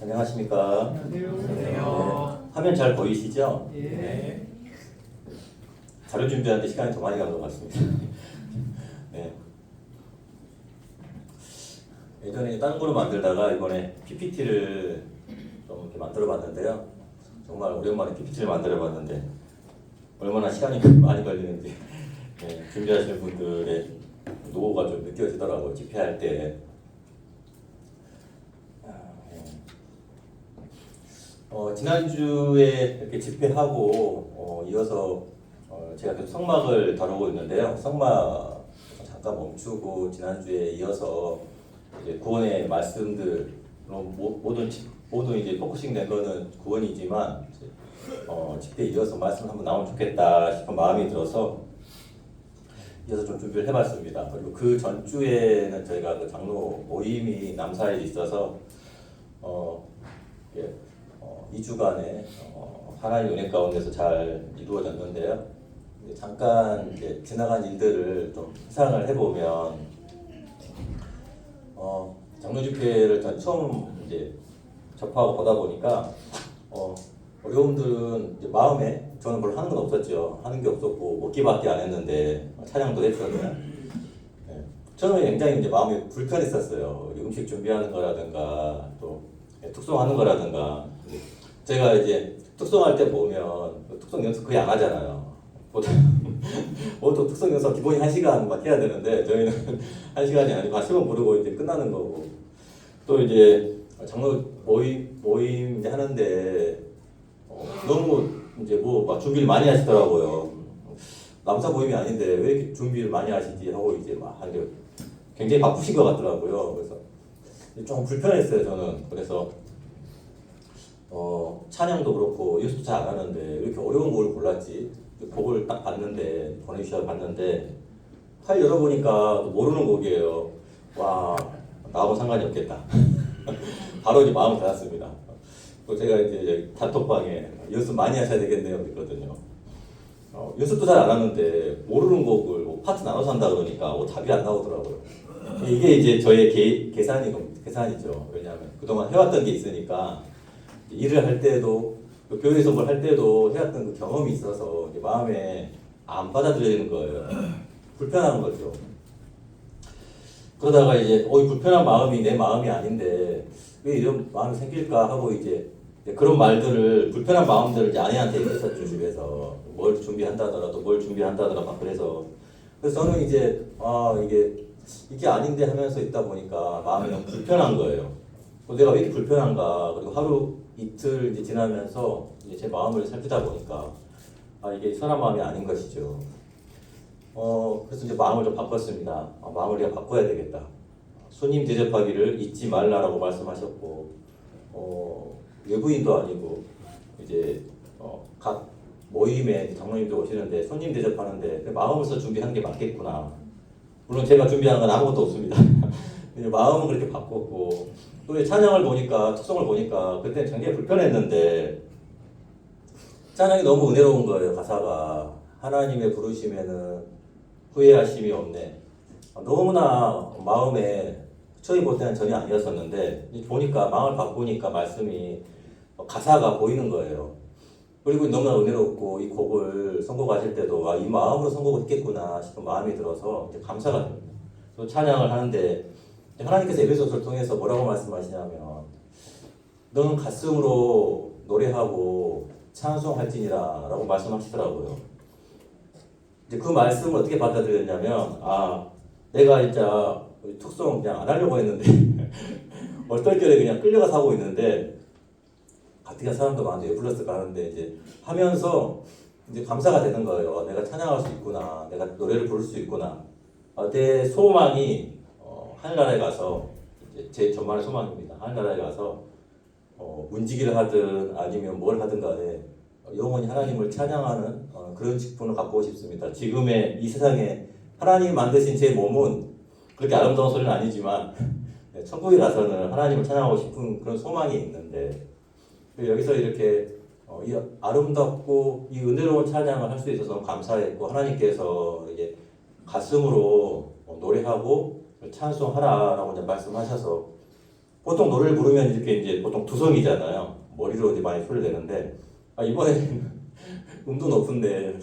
안녕하십니까? 안녕하세요. 화면 잘 보이시죠? 예. 자료 준비하는데 시간이 더 많이 간 것 같습니다. 네. 예전에 다른 거로 만들다가 이번에 PPT를 좀 이렇게 만들어 봤는데요. 정말 오랜만에 PPT를 만들어 봤는데 얼마나 시간이 많이 걸리는지 준비하시는 분들의 노고가 좀 느껴지더라고요. 집회할 때. 지난주에 이렇게 집회하고 이어서 제가 계속 성막을 다루고 있는데요. 성막 잠깐 멈추고 지난주에 이어서 이제 구원의 말씀들로 모든 이제 포커싱 된 거는 구원이지만 집회 이어서 말씀 한번 나오면 좋겠다 싶은 마음이 들어서 이어서 좀 준비를 해봤습니다. 그리고 그 전주에는 저희가 그 장로 모임이 남사에 있어서 2주간의 하나님 은혜 가운데서 잘 이루어졌는데요. 잠깐 이제 지나간 일들을 좀 회상을 해보면 장로 집회를 전 처음 이제 접하고 보다 보니까 어려움들은 이제 마음에 저는 별로 하는 건 없었죠. 하는 게 없었고 먹기밖에 안 했는데 찬양도 했거든요. 처음에 굉장히 이제 마음이 불편했었어요. 음식 준비하는 거라든가 또 특송하는 거라든가. 제가 이제 특송할 때 보면 특송 연습 거의 안 하잖아요. 보통 특송 연습 기본이 1시간 막 해야 되는데 저희는 1시간이 아니고 한 10분 부르고 이제 끝나는 거고. 또 이제 장로 모임 이제 하는데 너무 이제 뭐 막 준비를 많이 하시더라고요. 남사 모임이 아닌데 왜 이렇게 준비를 많이 하시지 하고 이제 막 하는데 굉장히 바쁘신 것 같더라고요. 그래서 좀 불편했어요 저는. 그래서 찬양도 그렇고 연습도 잘 안 하는데 왜 이렇게 어려운 곡을 골랐지? 곡을 딱 봤는데 보내주셔서 봤는데 파일 열어보니까 모르는 곡이에요. 와, 나하고 상관이 없겠다. 바로 이제 마음을 닫았습니다. 또 제가 이제 단톡방에 연습 많이 하셔야 되겠네요 그랬거든요. 연습도 잘 안 하는데 모르는 곡을 파트 나눠서 한다 그러니까 답이 안 나오더라고요. 이게 이제 저의 계산이죠. 왜냐하면 그동안 해왔던 게 있으니까 일을 할 때도 교회에서 뭘 할 때도 해왔던 그 경험이 있어서 마음에 안 받아들여지는 거예요. 불편한 거죠. 그러다가 이제 이 불편한 마음이 내 마음이 아닌데 왜 이런 마음이 생길까 하고 이제 그런 말들을 불편한 마음들을 이제 아내한테 얘기했었죠. 집에서 뭘 준비한다더라도 막 그래서 저는 이제 이게 아닌데 하면서 있다 보니까 마음이 너무 불편한 거예요. 내가 왜 이렇게 불편한가. 그리고 하루 이틀 이제 지나면서 이제 제 마음을 살피다 보니까 이게 선한 마음이 아닌 것이죠. 그래서 이제 마음을 좀 바꿨습니다. 마음을 내가 바꿔야 되겠다. 손님 대접하기를 잊지 말라라고 말씀하셨고, 외부인도 아니고 이제 각 모임에 장로님도 오시는데 손님 대접하는데 마음으로서 준비하는 게 맞겠구나. 물론 제가 준비한 건 아무것도 없습니다. 마음은 그렇게 바꿨고 또 찬양을 보니까 특성을 보니까 그때 굉장히 불편했는데 찬양이 너무 은혜로운 거예요. 가사가 하나님의 부르심에는 후회하심이 없네. 너무나 마음에 처음 볼 때는 전혀 아니었었는데 보니까 마음을 바꾸니까 말씀이 가사가 보이는 거예요. 그리고 너무나 은혜롭고 이 곡을 선곡하실 때도 이 마음으로 선곡을 했겠구나 싶은 마음이 들어서 이제 감사가 됩니다. 또 찬양을 하는데 하나님께서 에베소서를 통해서 뭐라고 말씀하시냐면 너는 가슴으로 노래하고 찬송할지니라 라고 말씀하시더라고요. 이제 그 말씀을 어떻게 받아들였냐면 내가 진짜 특송 그냥 안 하려고 했는데 얼떨결에 그냥 끌려가서 하고 있는데 가뜩이나 사람도 많은데 왜 불렀을까 하는데 이제 하면서 이제 감사가 되는 거예요. 내가 찬양할 수 있구나. 내가 노래를 부를 수 있구나. 내 소망이 하늘나라에 가서 제 저만의 소망입니다. 하늘나라에 가서 문지기를 하든 아니면 뭘 하든 간에 영원히 하나님을 찬양하는 그런 직분을 갖고 싶습니다. 지금의 이 세상에 하나님이 만드신 제 몸은 그렇게 아름다운 소리는 아니지만 천국에 가서는 하나님을 찬양하고 싶은 그런 소망이 있는데 여기서 이렇게 이 아름답고 이 은혜로운 찬양을 할 수 있어서 너무 감사했고 하나님께서 이제 가슴으로 노래하고 찬송하라라고 이제 말씀하셔서 보통 노래를 부르면 이렇게 이제 보통 두성이잖아요. 머리로 이제 많이 소리를 내는데 이번에는 음도 높은데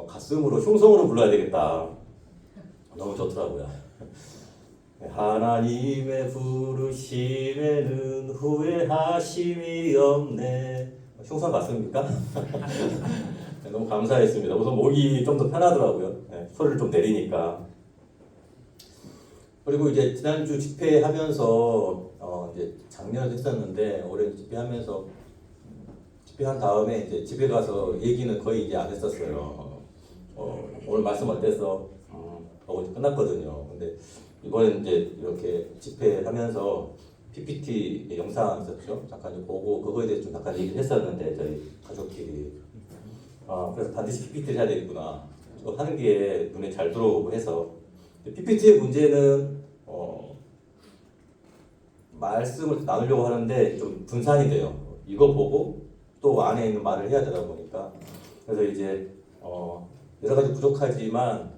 가슴으로 흉성으로 불러야 되겠다. 너무 좋더라고요. 하나님의 부르심에는 후회하심이 없네. 흉성 맞습니까? 너무 감사했습니다. 우선 목이 좀 더 편하더라고요. 네, 소리를 좀 내리니까. 그리고 이제 지난주 집회하면서 이제 작년에 했었는데 올해 집회하면서 집회한 다음에 이제 집에 가서 얘기는 거의 이제 안 했었어요. 오늘 말씀 어땠어? 하고 이제 끝났거든요. 근데 이번에 이제 이렇게 집회하면서 PPT 영상 있었죠. 잠깐 이제 보고 그거에 대해서 좀 잠깐 얘기를 했었는데 저희 가족끼리 그래서 반드시 PPT를 해야 되겠구나. 이거 하는 게 눈에 잘 들어오고 해서 PPT의 문제는 말씀을 나누려고 하는데 좀 분산이 돼요. 이거 보고 또 안에 있는 말을 해야 되다 보니까 그래서 이제 여러 가지 부족하지만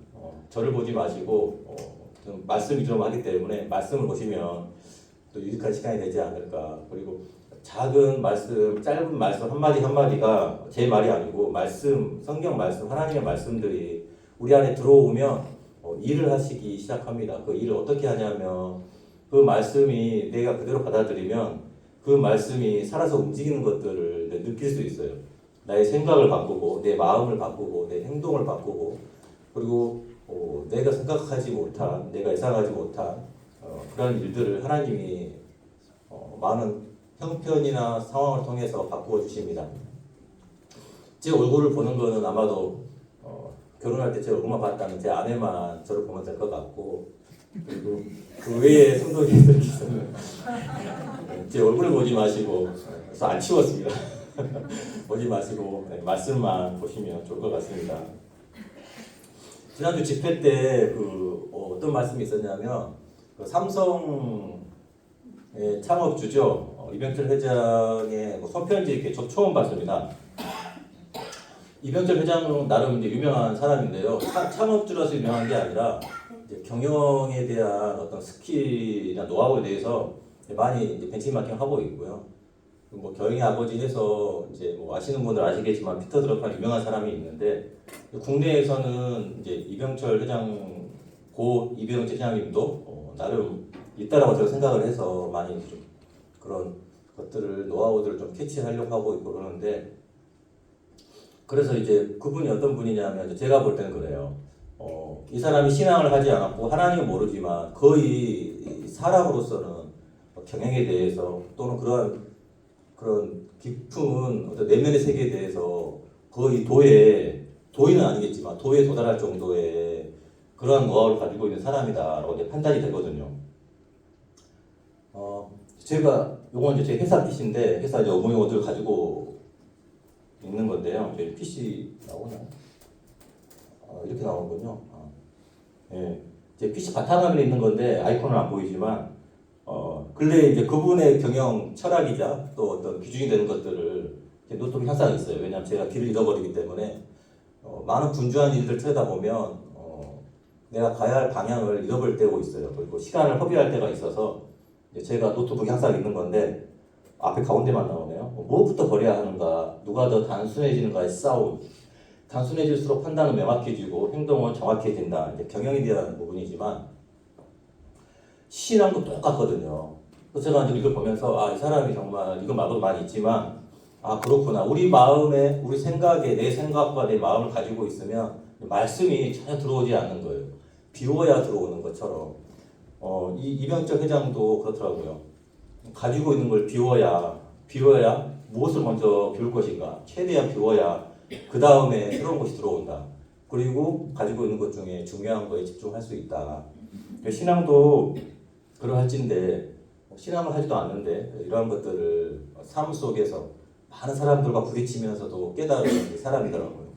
저를 보지 마시고 좀 말씀 위주로 하기 때문에 말씀을 보시면 또 유익한 시간이 되지 않을까. 그리고 작은 말씀, 짧은 말씀 한마디 한마디가 제 말이 아니고 말씀, 성경 말씀, 하나님의 말씀들이 우리 안에 들어오면 일을 하시기 시작합니다. 그 일을 어떻게 하냐면 그 말씀이 내가 그대로 받아들이면 그 말씀이 살아서 움직이는 것들을 느낄 수 있어요. 나의 생각을 바꾸고 내 마음을 바꾸고 내 행동을 바꾸고 그리고 내가 생각하지 못한 내가 예상하지 못한 그런 일들을 하나님이 많은 형편이나 상황을 통해서 바꾸어 주십니다. 제 얼굴을 보는 거는 아마도 결혼할 때 제 얼굴만 봤다면 제 아내만 저를 보면 될 것 같고 그리고 그 외에 성도님들께서는 제 얼굴을 보지 마시고 그래서 안 치웠습니다. 보지 마시고 말씀만 보시면 좋을 것 같습니다. 지난주 집회 때 어떤 말씀이 있었냐면 삼성의 창업주죠 이병철 회장의 손편지 이렇게 처음 봤습니다. 이병철 회장은 나름 이제 유명한 사람인데요. 창업주라서 유명한 게 아니라 이제 경영에 대한 어떤 스킬이나 노하우에 대해서 많이 이제 벤치마킹 하고 있고요. 뭐 경영의 아버지 해서 이제 뭐 아시는 분들 아시겠지만 피터 드러프라는 유명한 사람이 있는데 국내에서는 이제 이병철 회장 이병철 회장님도 나름 있다라고 제가 생각을 해서 많이 좀 그런 것들을 노하우들을 좀 캐치하려고 하고 있고 그러는데 그래서 이제 그분이 어떤 분이냐면 제가 볼 때는 그래요. 이 사람이 신앙을 하지 않았고 하나님을 모르지만 거의 사람으로서는 경영에 대해서 또는 그런 깊은 어떤 내면의 세계에 대해서 거의 도의는 아니겠지만 도에 도달할 정도의 그러한 노하우를 가지고 있는 사람이다라고 이제 판단이 되거든요. 제가 요건 이제 제 회사 PC인데 회사 이제 업무 용어들을 가지고 있는 건데요. 저희 PC 나오나요? 이렇게 나오는군요. 예, 제 PC 바탕화면에 있는 건데 아이콘은 안 보이지만 근래 이제 그분의 경영 철학이자 또 어떤 기준이 되는 것들을 제 노트북에 항상 있어요. 왜냐하면 제가 길을 잃어버리기 때문에 많은 분주한 일들 쳐다보면 내가 가야 할 방향을 잃어버릴 때고 있어요. 그리고 시간을 허비할 때가 있어서 제가 노트북에 항상 있는 건데 앞에 가운데만 나오네요. 무엇부터 버려야 하는가, 누가 더 단순해지는가의 싸움. 단순해질수록 판단은 명확해지고 행동은 정확해진다. 이제 경영에 대한 부분이지만 신앙도 똑같거든요. 그래서 제가 이제 이걸 보면서 이 사람이 정말 이거 말고도 많이 있지만 그렇구나. 우리 마음에 우리 생각에 내 생각과 내 마음을 가지고 있으면 말씀이 전혀 들어오지 않는 거예요. 비워야 들어오는 것처럼 이병철 회장도 그렇더라고요. 가지고 있는 걸 비워야 무엇을 먼저 비울 것인가 최대한 비워야 그 다음에 새로운 것이 들어온다. 그리고 가지고 있는 것 중에 중요한 거에 집중할 수 있다. 신앙도 그러할진데 신앙을 하지도 않는데 이러한 것들을 삶 속에서 많은 사람들과 부딪히면서도 깨달은 사람이더라고요.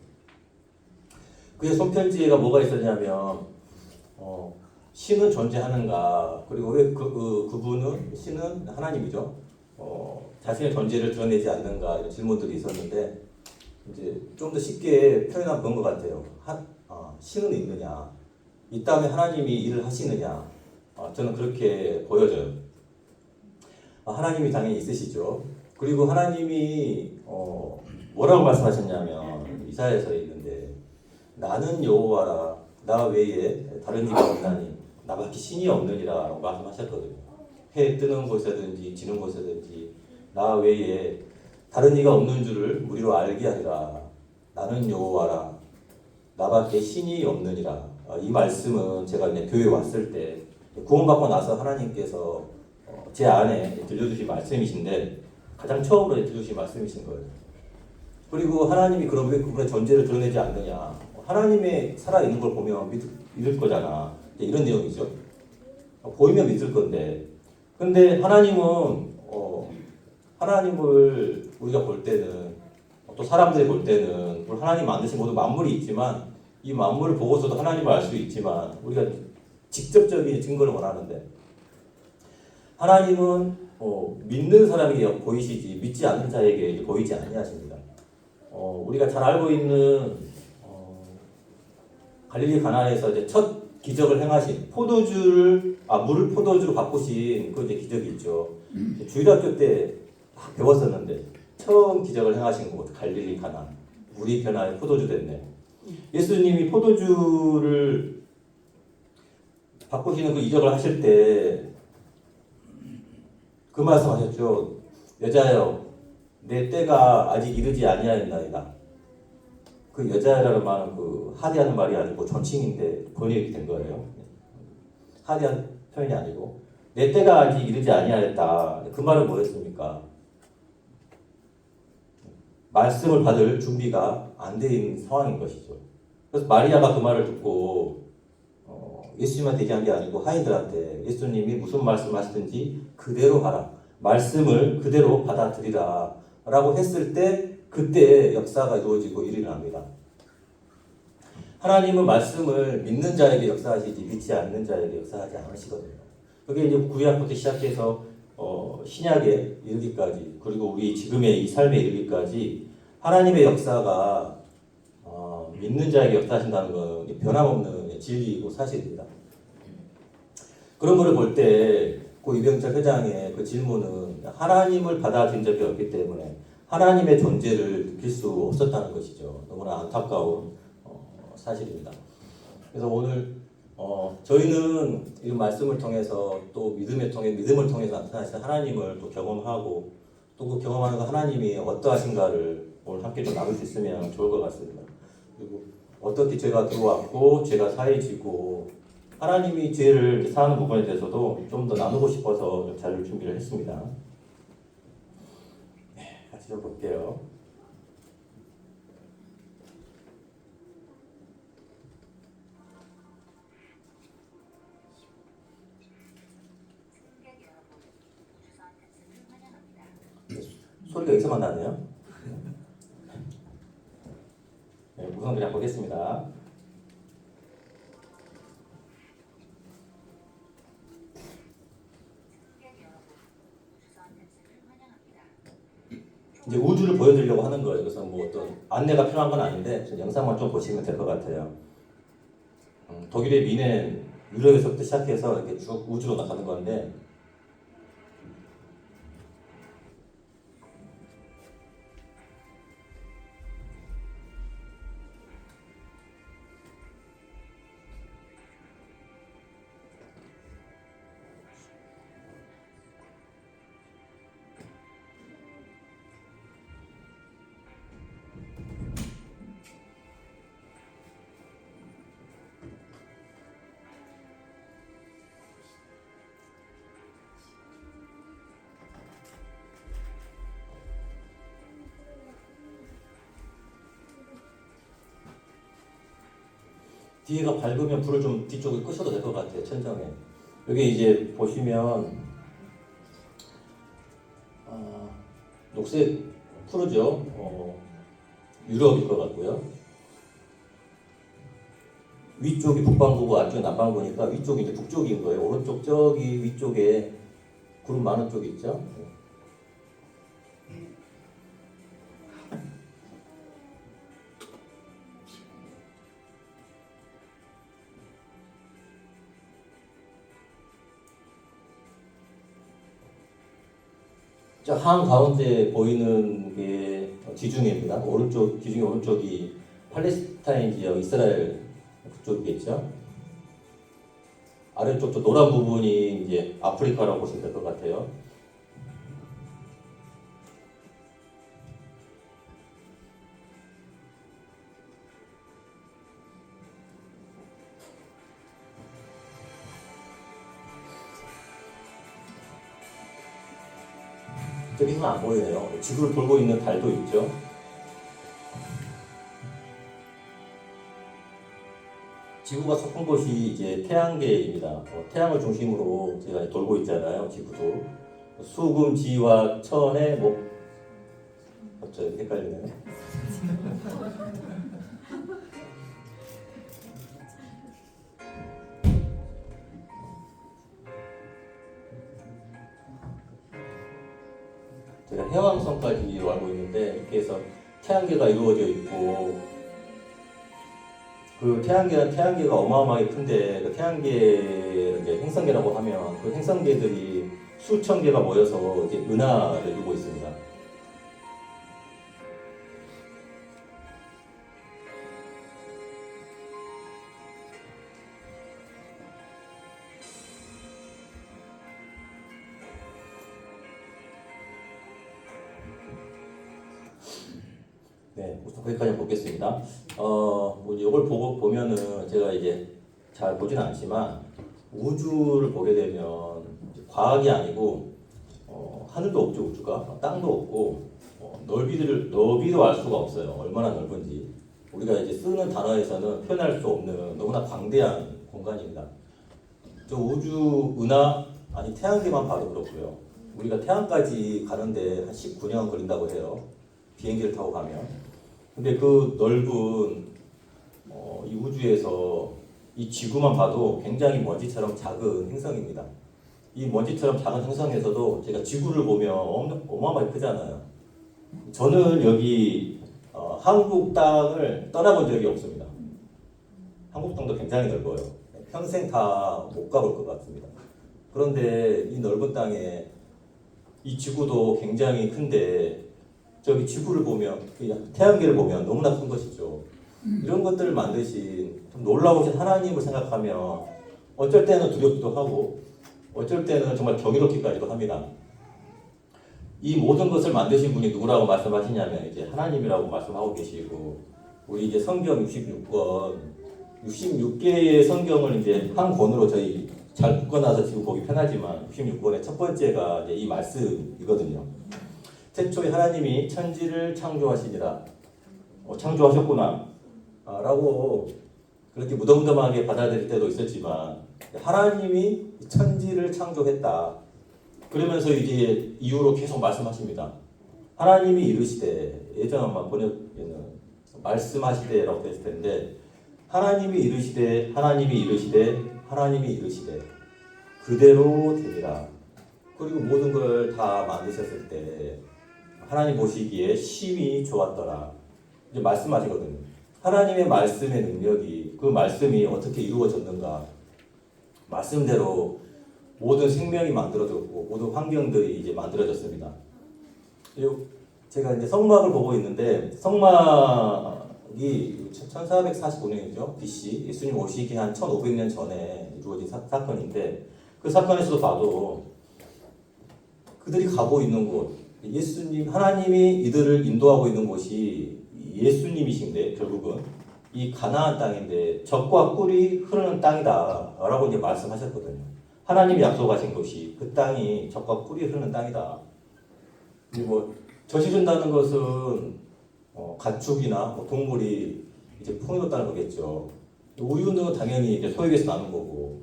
그의 손편지가 뭐가 있었냐면 신은 존재하는가, 그리고 왜 그분은 신은 하나님이죠. 자신의 존재를 드러내지 않는가 이런 질문들이 있었는데 이제 좀 더 쉽게 표현한 그런 것 같아요. 신은 있느냐, 있다면 하나님이 일을 하시느냐, 저는 그렇게 보여져요. 하나님이 당연히 있으시죠. 그리고 하나님이 뭐라고 말씀하셨냐면 이사야서에 있는데 나는 여호와라 나 외에 다른 이가 없나니 나밖에 신이 없느니라 말씀하셨거든요. 해 뜨는 곳에든지 지는 곳에든지 나 외에 다른 이가 없는 줄을 우리로 알게 하리라. 나는 여호와라 나밖에 신이 없느니라. 이 말씀은 제가 이제 교회 왔을 때 구원받고 나서 하나님께서 제 안에 들려주신 말씀이신데 가장 처음으로 들려주신 말씀이신 거예요. 그리고 하나님이 그럼 왜 그분의 존재를 드러내지 않느냐? 하나님의 살아있는 걸 보면 믿을 거잖아. 이런 내용이죠. 보이면 믿을 건데. 근데 하나님을 우리가 볼 때는 또 사람들이 볼 때는 물론 하나님 만드신 모든 만물이 있지만 이 만물을 보고서도 하나님을 알 수 있지만 우리가 직접적인 증거를 원하는데 하나님은 믿는 사람에게 보이시지 믿지 않는 자에게 보이지 아니하십니다. 우리가 잘 알고 있는 갈릴리 가나에서 이제 첫 기적을 행하신 물을 포도주로 바꾸신 그 이제 기적이 있죠. 주일학교 때 배웠었는데 처음 기적을 행하신 곳 갈릴리 가나 물이 변하여 포도주 됐네. 예수님이 포도주를 바꾸시는 그 이적을 하실 때 그 말씀하셨죠. 여자여 내 때가 아직 이르지 아니하였나이다. 그 여자라는 말은 그 하대하는 말이 아니고 존칭인데 번역이 된 거예요. 하대한 표현이 아니고 내 때가 아직 이르지 아니하였다. 그 말은 뭐였습니까? 말씀을 받을 준비가 안 돼 있는 상황인 것이죠. 그래서 마리아가 그 말을 듣고 예수님한테 얘기한 게 아니고 하인들한테 예수님이 무슨 말씀하시든지 그대로 하라. 말씀을 그대로 받아들이라. 라고 했을 때 그때 역사가 이루어지고 일이 납니다. 하나님은 말씀을 믿는 자에게 역사하시지 믿지 않는 자에게 역사하지 않으시거든요. 그게 이제 구약부터 시작해서 신약에 이르기까지 그리고 우리 지금의 이 삶에 이르기까지 하나님의 역사가 믿는 자에게 역사하신다는 건 변함없는 진리이고 사실입니다. 그런 거를 볼 때 고 이병철 회장의 그 질문은 하나님을 받아들인 적이 없기 때문에 하나님의 존재를 느낄 수 없었다는 것이죠. 너무나 안타까운 사실입니다. 그래서 오늘 저희는 이 말씀을 통해서 또 믿음을 통해서 나타나신 하나님을 또 경험하고 또 그 경험하는 그 하나님이 어떠하신가를 오늘 함께 좀 나눌 수 있으면 좋을 것 같습니다. 그리고 어떻게 죄가 들어왔고 죄가 사해지고 하나님이 죄를 사하는 부분에 대해서도 좀 더 나누고 싶어서 좀 자료를 준비를 했습니다. 같이 좀 볼게요. 소리가 여기서만 나네요. 네, 우선 그냥 보겠습니다. 이제 우주를 보여드리려고 하는 거예요. 그래서 뭐 어떤 안내가 필요한 건 아닌데 영상만 좀 보시면 될 것 같아요. 독일의 미넨 유럽에서부터 시작해서 이렇게 쭉 우주로 나가는 건데 뒤에가 밝으면 불을 좀 뒤쪽에 끄셔도 될 것 같아요. 천장에. 여기 이제 보시면 녹색 푸르죠. 유럽일 것 같고요. 위쪽이 북반구고 앞쪽이 남반구니까 위쪽이 이제 북쪽인 거예요. 오른쪽 저기 위쪽에 구름 많은 쪽 있죠. 저 한가운데 보이는 게 지중해입니다. 오른쪽, 지중해 오른쪽이 팔레스타인 지역, 이스라엘 그쪽이겠죠. 아래쪽 저 노란 부분이 이제 아프리카라고 보시면 될 것 같아요. 저기서는 안 보이네요. 지구를 돌고 있는 달도 있죠. 지구가 속한 곳이 이제 태양계입니다. 태양을 중심으로 제가 돌고 있잖아요. 지구도 수금지와 천의 목 갑자기 헷갈리네요. 제가 해왕성까지 알고 있는데 이렇게 해서 태양계가 이루어져 있고 그 태양계가 어마어마하게 큰데 그 태양계를 이제 행성계라고 하면 그 행성계들이 수천 개가 모여서 이제 은하를 이루고 있습니다. 네, 우선 거기까지 보겠습니다. 뭐 이걸 보면은 제가 이제 잘 보지는 않지만 우주를 보게 되면 과학이 아니고 하늘도 없죠. 우주가 땅도 없고 넓이도 알 수가 없어요. 얼마나 넓은지 우리가 이제 쓰는 단어에서는 표현할 수 없는 너무나 광대한 공간입니다. 저 우주 은하 아니 태양계만 봐도 그렇고요. 우리가 태양까지 가는데 한 19년 걸린다고 해요. 비행기를 타고 가면. 근데 그 넓은 이 우주에서 이 지구만 봐도 굉장히 먼지처럼 작은 행성입니다. 이 먼지처럼 작은 행성에서도 제가 지구를 보면 어마어마하게 크잖아요. 저는 여기 한국 땅을 떠나본 적이 없습니다. 한국 땅도 굉장히 넓어요. 평생 다 못 가볼 것 같습니다. 그런데 이 넓은 땅에 이 지구도 굉장히 큰데 저기 지구를 보면 태양계를 보면 너무나 큰 것이죠. 이런 것들을 만드신 좀 놀라우신 하나님을 생각하면 어쩔 때는 두렵기도 하고 어쩔 때는 정말 경이롭기까지도 합니다. 이 모든 것을 만드신 분이 누구라고 말씀하시냐면 이제 하나님이라고 말씀하고 계시고 우리 이제 성경 66권 66개의 성경을 이제 한 권으로 저희 잘 묶어놔서 지금 보기 편하지만 66권의 첫 번째가 이제 이 말씀이거든요. 태초에 하나님이 천지를 창조하시니라. 창조하셨구나 라고 그렇게 무덤덤하게 받아들일 때도 있었지만 하나님이 천지를 창조했다. 그러면서 이제 이유로 계속 말씀하십니다. 하나님이 이르시되 예전 아마 번역에는 말씀하시되라고 했을 텐데 하나님이 이르시되 그대로 되리라. 그리고 모든 걸 다 만드셨을 때 하나님 보시기에 심히 좋았더라. 이제 말씀하시거든요. 하나님의 말씀의 능력이 그 말씀이 어떻게 이루어졌는가. 말씀대로 모든 생명이 만들어졌고 모든 환경들이 이제 만들어졌습니다. 그리고 제가 이제 성막을 보고 있는데 성막이 1445년이죠. BC 예수님 오시기 한 1500년 전에 이루어진 사건인데 그 사건에서도 봐도 그들이 가고 있는 곳 하나님이 이들을 인도하고 있는 곳이 예수님이신데 결국은 이 가나안 땅인데 젖과 꿀이 흐르는 땅이다 라고 이제 말씀하셨거든요. 하나님이 약속하신 것이 그 땅이 젖과 꿀이 흐르는 땅이다. 그리고 젖이 흐른다는 것은 가축이나 동물이 이제 풍요롭다는 거겠죠. 우유는 당연히 이제 소액에서 나는 거고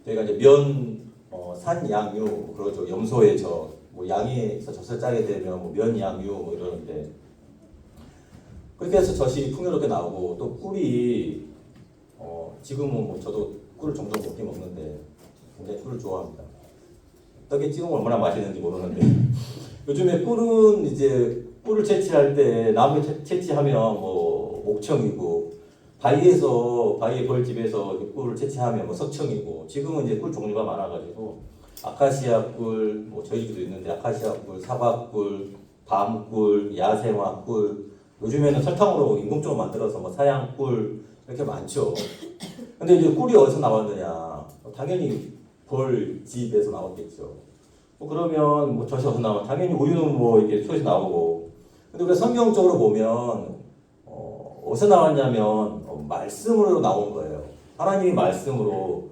저희가 이제 산, 양, 유 그러죠. 염소의 젖, 양에서 젖을 짜게 되면 면, 양, 유 이러는데 그렇게 해서 젖이 풍요롭게 나오고 또 꿀이 지금은 저도 꿀을 종종 먹는데 굉장히 꿀을 좋아합니다. 떡에 찍으면 얼마나 맛있는지 모르는데 요즘에 꿀은 이제 꿀을 채취할 때 나무에 채취하면 목청이고 바위에 벌집에서 꿀을 채취하면 석청이고 지금은 이제 꿀 종류가 많아가지고 아카시아 꿀, 뭐 저희 집도 있는데 아카시아 꿀, 사과 꿀, 밤 꿀, 야생화 꿀, 요즘에는 설탕으로 인공적으로 만들어서 뭐 사양 꿀 이렇게 많죠. 근데 이제 꿀이 어디서 나왔느냐? 당연히 벌집에서 나왔겠죠. 뭐 그러면 뭐 젖이 어디서 나와? 당연히 우유는 뭐 이게 소에서 나오고. 근데 우리가 성경적으로 보면 어디서 나왔냐면 말씀으로 나온 거예요. 하나님이 말씀으로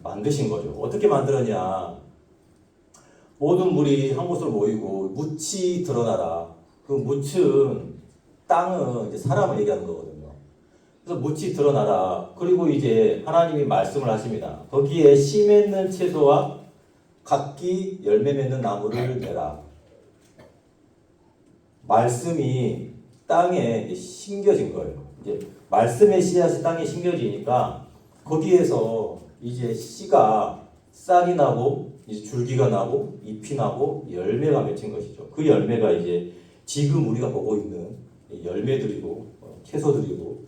만드신 거죠. 어떻게 만들었냐? 모든 물이 한 곳으로 모이고 묻이 드러나라. 그 묻은 땅은 이제 사람을 얘기하는 거거든요. 그래서 묻이 드러나라. 그리고 이제 하나님이 말씀을 하십니다. 거기에 씨 맺는 채소와 각기 열매 맺는 나무를 내라. 말씀이 땅에 이제 심겨진 거예요. 이제 말씀의 씨앗이 땅에 심겨지니까 거기에서 이제 씨가 싹이 나고 이제 줄기가 나고 잎이 나고 열매가 맺힌 것이죠. 그 열매가 이제 지금 우리가 보고 있는 열매들이고 채소들이고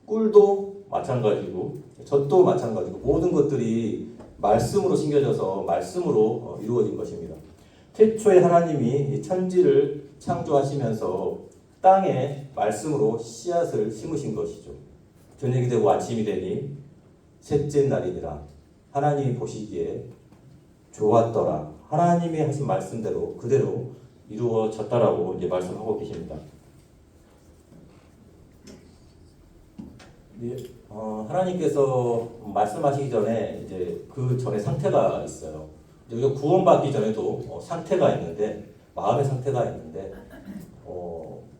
꿀도 마찬가지고 젖도 마찬가지고 모든 것들이 말씀으로 심겨져서 말씀으로 이루어진 것입니다. 태초에 하나님이 천지를 창조하시면서 땅에 말씀으로 씨앗을 심으신 것이죠. 저녁이 되고 아침이 되니 셋째 날이니라. 하나님이 보시기에 좋았더라. 하나님이 하신 말씀대로 그대로 이루어졌다라고 이제 말씀하고 계십니다. 하나님께서 말씀하시기 전에 이제 그 전에 상태가 있어요. 우리가 구원받기 전에도 상태가 있는데 마음의 상태가 있는데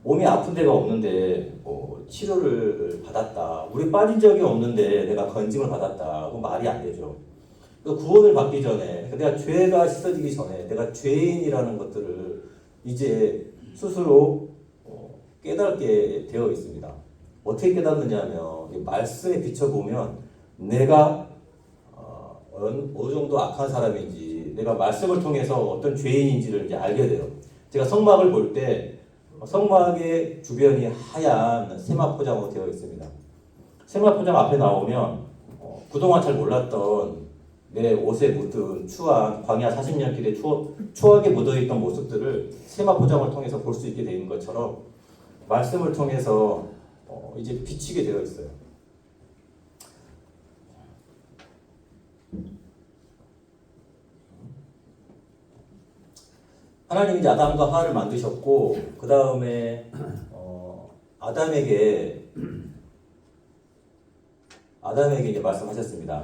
몸이 아픈 데가 없는데 치료를 받았다. 물에 빠진 적이 없는데 내가 건짐을 받았다. 그 말이 안 되죠. 구원을 받기 전에 내가 죄가 씻어지기 전에 내가 죄인이라는 것들을 이제 스스로 깨닫게 되어 있습니다. 어떻게 깨닫느냐면 말씀에 비춰보면 내가 어느 정도 악한 사람인지 내가 말씀을 통해서 어떤 죄인인지를 이제 알게 돼요. 제가 성막을 볼 때 성막의 주변이 하얀 세마포장으로 되어 있습니다. 세마포장 앞에 나오면 그동안 잘 몰랐던 내 옷에 묻은 추한 광야 40년 길의 추하게 묻어있던 모습들을 세마포장을 통해서 볼 수 있게 되는 것처럼 말씀을 통해서 이제 비치게 되어 있어요. 하나님이 이제 아담과 하와를 만드셨고 그 다음에 아담에게 이제 말씀하셨습니다.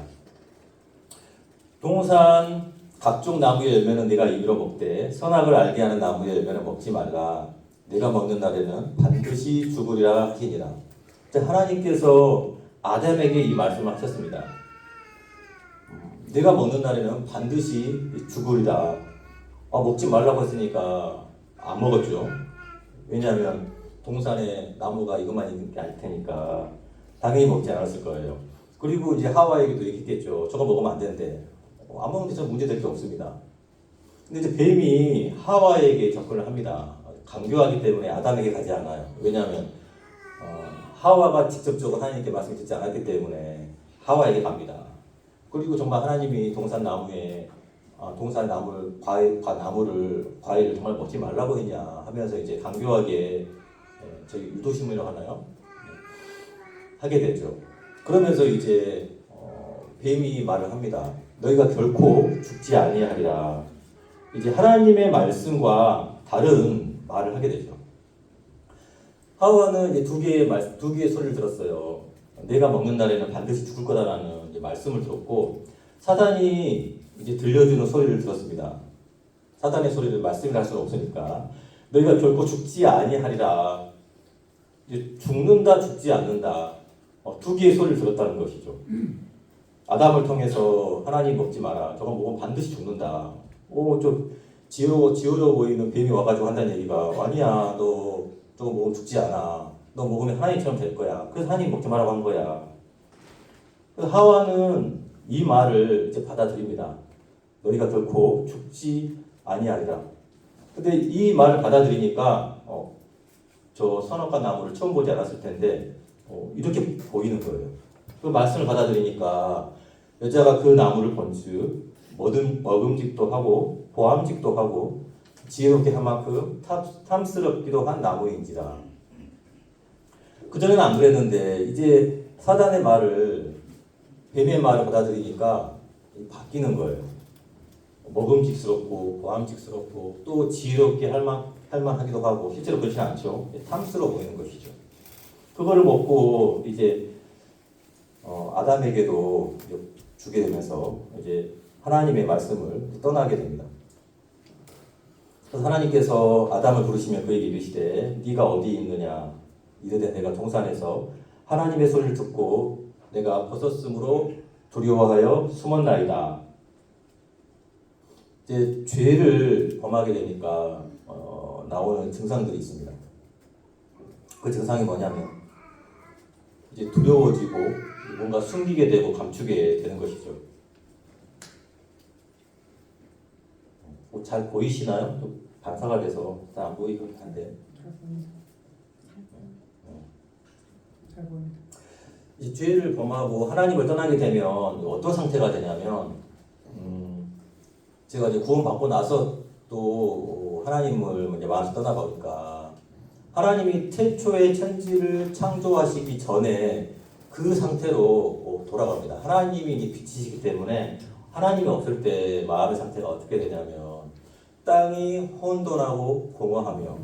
동산 각종 나무의 열매는 네가 입으로 먹되 선악을 알게 하는 나무의 열매는 먹지 말라. 네가 먹는 날에는 반드시 죽으리라 하시니라. 하나님께서 아담에게 이 말씀을 하셨습니다. 네가 먹는 날에는 반드시 죽으리라. 먹지 말라고 했으니까 안 먹었죠. 왜냐하면 동산에 나무가 이것만 있는 게 아닐 테니까 당연히 먹지 않았을 거예요. 그리고 이제 하와에게도 얘기했겠죠. 저거 먹으면 안 되는데 안 먹는데 전 문제될 게 없습니다. 근데 이제 뱀이 하와에게 접근을 합니다. 강교하기 때문에 아담에게 가지 않아요. 왜냐하면 하와가 직접적으로 하나님께 말씀 듣지 않았기 때문에 하와에게 갑니다. 그리고 정말 하나님이 동산 나무를 과일을 정말 먹지 말라고 했냐 하면서 이제 강교하게 저희 유도심이라고 하나요? 하게 되죠. 그러면서 이제 뱀이 말을 합니다. 너희가 결코 죽지 아니하리라. 이제 하나님의 말씀과 다른 말을 하게 되죠. 하와는 이제 두 개의 소리를 들었어요. 내가 먹는 날에는 반드시 죽을 거다라는 이제 말씀을 들었고 사단이 이제 들려주는 소리를 들었습니다. 사단의 소리를 말씀을 할 수는 없으니까 너희가 결코 죽지 아니하리라. 이제 죽는다 죽지 않는다. 두 개의 소리를 들었다는 것이죠. 아담을 통해서 하나님 먹지 마라. 저거 먹으면 반드시 죽는다. 좀 지어져 보이는 뱀이 와가지고 한다는 얘기가 아니야. 너 저거 먹으면 죽지 않아. 너 먹으면 하나님처럼 될 거야. 그래서 하나님 먹지 말라고 한 거야. 그래서 하와는 이 말을 이제 받아들입니다. 너희가 결코 죽지 아니하리라. 근데 이 말을 받아들이니까 저 선악과 나무를 처음 보지 않았을 텐데 이렇게 보이는 거예요. 그 말씀을 받아들이니까 여자가 그 나무를 본즉 먹음직도 하고 보암직도 하고 지혜롭게 한 만큼 탐스럽기도 한 나무인지라. 그전에는 안 그랬는데 이제 사단의 말을 뱀의 말을 받아들이니까 바뀌는 거예요. 먹음직스럽고 보암직스럽고 또 지혜롭게 할만하기도 하고 실제로 그렇지 않죠. 탐스러워 보이는 것이죠. 그거를 먹고 이제 아담에게도 주게 되면서 이제 하나님의 말씀을 떠나게 됩니다. 그래서 하나님께서 아담을 부르시면 그에게 이르시되 네가 어디 있느냐 이르되 내가 동산에서 하나님의 소리를 듣고 내가 벗었으므로 두려워하여 숨었나이다. 이제 죄를 범하게 되니까 나오는 증상들이 있습니다. 그 증상이 뭐냐면 이제 두려워지고 뭔가 숨기게 되고 감추게 되는 것이죠. 잘 보이시나요? 반사가 돼서 잘 안 보이긴 한데. 잘 보입니다. 이 죄를 범하고 하나님을 떠나게 되면 어떤 상태가 되냐면, 제가 이제 구원받고 나서 또 하나님을 이제 마음에서 떠나보니까 하나님이 태초에 천지를 창조하시기 전에 그 상태로 돌아갑니다. 하나님이 이제 빛이시기 때문에 하나님이 없을 때 마음의 상태가 어떻게 되냐면 땅이 혼돈하고 공허하며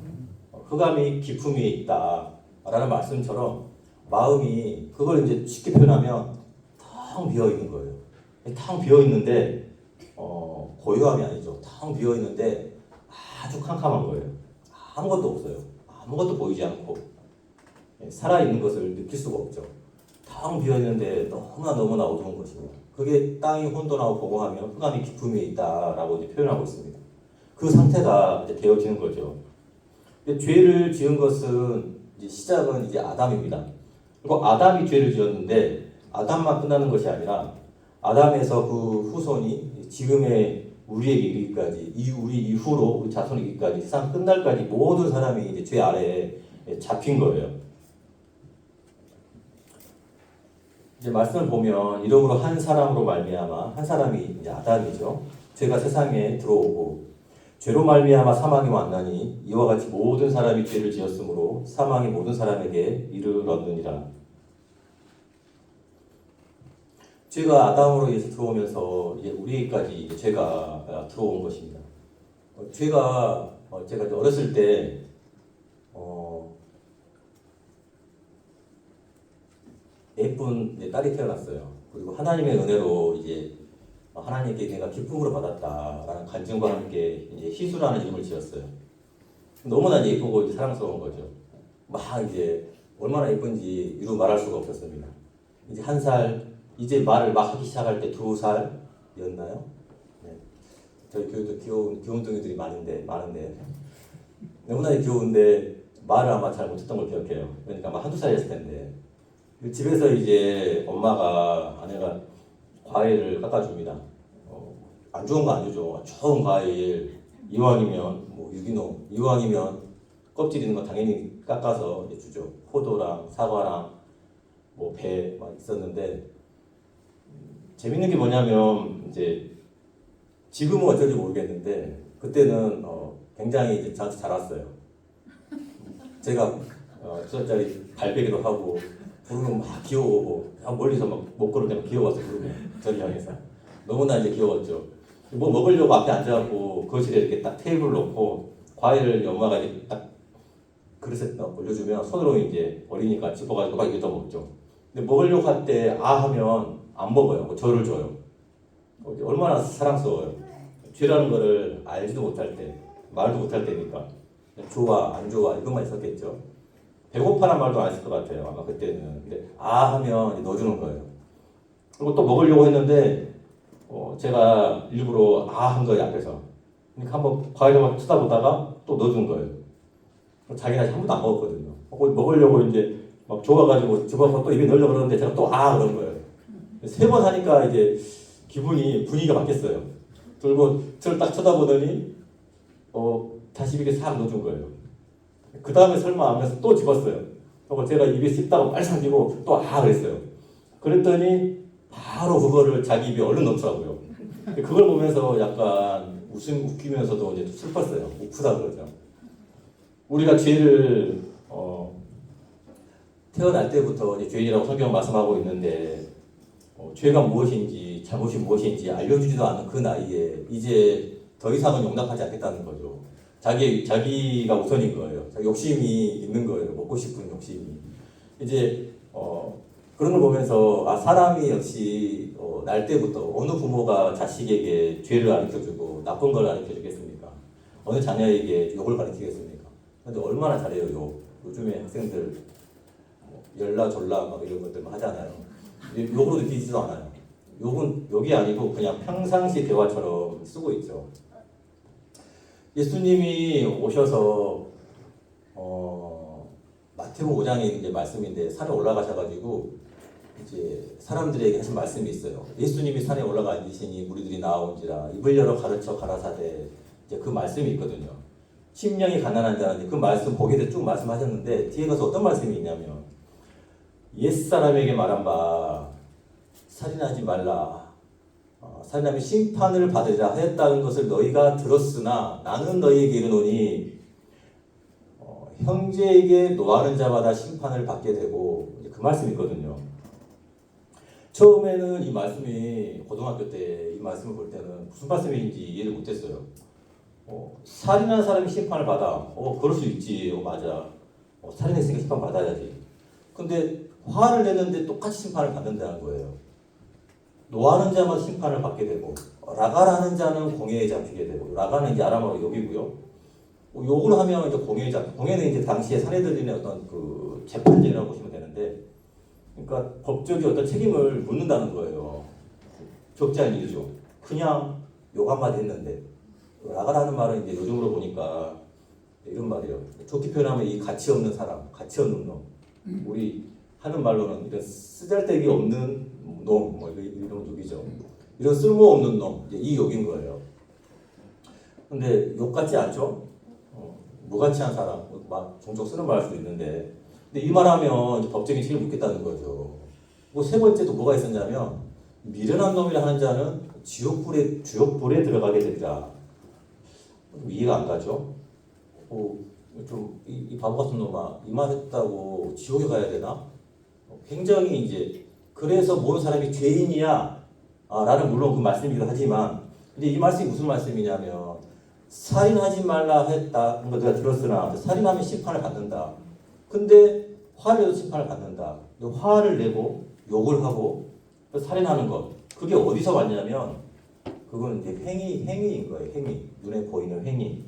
흑암이 깊음이 있다라는 말씀처럼 마음이 그걸 이제 쉽게 표현하면 텅 비어 있는 거예요. 텅 비어 있는데 고요함이 아니죠. 텅 비어 있는데 아주 캄캄한 거예요. 아무것도 없어요. 아무것도 보이지 않고 살아 있는 것을 느낄 수가 없죠. 텅 비어 있는데 너무나 어두운 것입니다. 그게 땅이 혼돈하고 공허하며 흑암이 깊음이 있다라고 이제 표현하고 있습니다. 그 상태가 이제 되어지는 거죠. 근데 죄를 지은 것은 이제 시작은 이제 아담입니다. 그리고 아담이 죄를 지었는데 아담만 끝나는 것이 아니라 아담에서 그 후손이 지금의 우리에게 이르기까지 우리 이후로 우리 자손이 이르기까지 세상 끝날까지 모든 사람이 이제 죄 아래에 잡힌 거예요. 이제 말씀을 보면 이러므로 한 사람으로 말미암아 한 사람이 이제 아담이죠. 죄가 세상에 들어오고 죄로 말미암아 사망이 왔나니 이와 같이 모든 사람이 죄를 지었으므로 사망이 모든 사람에게 이르렀느니라. 죄가 아담으로 의해서 들어오면서 이제 우리에게까지 이제 죄가 들어온 것입니다. 죄가 제가 이제 어렸을 때 예쁜 이제 딸이 태어났어요. 그리고 하나님의 은혜로 이제 하나님께 내가 기쁨으로 받았다라는 간증과 함께 이제 희수라는 이름을 지었어요. 너무나 예쁘고 이제 사랑스러운 거죠. 막 이제 얼마나 예쁜지 이루 말할 수가 없었습니다. 이제 1살, 이제 말을 막 하기 시작할 때 2살이었나요? 네. 저희 교회도 귀염둥이들이 많은데 너무나 귀여운데 말을 아마 잘 못했던 걸 기억해요. 그러니까 아마 1~2살이었을 텐데 집에서 이제 아내가 과일을 깎아줍니다. 안 좋은 거 안 주죠. 좋은 과일, 이왕이면 뭐 유기농, 이왕이면 껍질 있는 거 당연히 깎아서 이제 주죠. 포도랑 사과랑 뭐 배 막 있었는데 재밌는 게 뭐냐면 이제 지금은 어쩔지 모르겠는데 그때는 굉장히 이제 저한테 잘 왔어요. 제가 2살짜리 발베개도 하고 부르면 막 귀여워오고 멀리서 막 목걸을 대면 귀여워서 부르면 저를 향해서 너무나 이제 귀여웠죠. 뭐 먹으려고 앞에 앉아갖고 거실에 이렇게 딱 테이블 놓고 과일을 엄마가 이제 딱 그릇에 올려주면 손으로 이제 어리니까 짚어가지고 막 이거 먹죠. 근데 먹으려고 할 때 하면 안 먹어요. 저를 줘요. 얼마나 사랑스러워요. 죄라는 거를 알지도 못할 때, 말도 못할 때니까 좋아 안 좋아 이것만 있었겠죠. 배고파란 말도 안 했을 것 같아요. 아마 그때는. 근데 하면 넣어주는 거예요. 그리고 또 먹으려고 했는데 제가 일부러 한 거예요 앞에서. 그러니까 한번 과일을 막 쳐다보다가 또 넣어준 거예요. 자기는 아직 한 번도 안 먹었거든요. 먹으려고 이제 막 좋아가지고 집어서 또 입에 넣으려고 그러는데 제가 또 그런 거예요. 3번 하니까 이제 분위기가 바뀌었어요. 그리고 저를 딱 쳐다보더니 다시 입에 싹 넣어준 거예요. 그 다음에 설마 하면서 또 집었어요. 그리고 제가 입에 씹다가 빨리 끼고 또 그랬어요. 그랬더니 바로 그거를 자기 입에 얼른 넣더라고요. 그걸 보면서 약간 웃기면서도 이제 좀 슬펐어요. 우프다 그러죠. 우리가 죄를 태어날 때부터 이제 죄인이라고 성경 말씀하고 있는데 죄가 무엇인지 잘못이 무엇인지 알려주지도 않은 그 나이에 이제 더 이상은 용납하지 않겠다는 거죠. 자기가 우선인 거예요. 자기 욕심이 있는 거예요. 먹고 싶은 욕심이. 이제 그런 걸 보면서 사람이 역시 날 때부터 어느 부모가 자식에게 죄를 가르쳐주고 나쁜 걸 가르쳐주겠습니까? 어느 자녀에게 욕을 가르치겠습니까? 근데 얼마나 잘해요, 욕. 요즘에 학생들 열라 졸라 막 이런 것들만 하잖아요. 욕으로 느끼지도 않아요. 욕이 아니고 그냥 평상시 대화처럼 쓰고 있죠. 예수님이 오셔서 마태복음 5장에 이제 말씀인데 산에 올라가셔가지고 이제 사람들에게 하신 말씀이 있어요. 예수님이 산에 올라가 앉으시니 무리들이 나아온지라 입을 열어 가르쳐 가라사대 이제 그 말씀이 있거든요. 심령이 가난한 자는 그 말씀 보게 쭉 말씀하셨는데 뒤에 가서 어떤 말씀이 있냐면 옛사람에게 말한 바 살인하지 말라. 살인하면 심판을 받으리라 하였다는 것을 너희가 들었으나 나는 너희에게 이르노니 형제에게 노하는 자마다 심판을 받게 되고 그 말씀이 있거든요. 처음에는 이 말씀이 고등학교 때 이 말씀을 볼 때는 무슨 말씀인지 이해를 못했어요. 살인한 사람이 심판을 받아. 그럴 수 있지. 맞아. 살인했으니까 심판 받아야지. 근데 화를 내는데 똑같이 심판을 받는다는 거예요. 노하는 자마다 심판을 받게 되고 라가라는 자는 공회에 잡히게 되고 라가는 이제 아람어로 욕이고요. 욕을 하면 이제 공회에 잡히고 공회는 이제 당시에 사내들인의 어떤 그 재판정이라고 보시면 되는데 그러니까 법적인 어떤 책임을 묻는다는 거예요. 적지 않은 일이죠. 그냥 욕 한마디 했는데 라가라는 말은 이제 요즘으로 보니까 이런 말이에요. 좋게 표현하면 이 가치 없는 사람, 가치 없는 놈. 우리 하는 말로는 이런 쓰잘데기 없는 놈, 이런 욕이죠. 이런 쓸모없는 놈, 이 욕인 거예요. 근데 욕 같지 않죠? 무가치한 사람, 막 종종 쓰는 말일 수도 있는데, 근데 이 말하면 이제 법적인 책임을 묻겠다는 거죠. 세 번째 또 뭐가 있었냐면 미련한 놈이라 하는 자는 주욕불에 들어가게 되리라. 이해가 안 가죠? 이 바보 같은 놈아, 이 말 했다고 지옥에 가야 되나? 굉장히 이제 그래서 모든 사람이 죄인이야 라는 물론 그 말씀이기도 하지만 근데 이 말씀이 무슨 말씀이냐면 살인하지 말라 했다 내가 들었으나 살인하면 심판을 받는다. 근데 화를 내도 심판을 받는다. 화를 내고 욕을 하고 살인하는 것 그게 어디서 왔냐면 그건 이제 행위인 거예요. 행위 눈에 보이는 행위.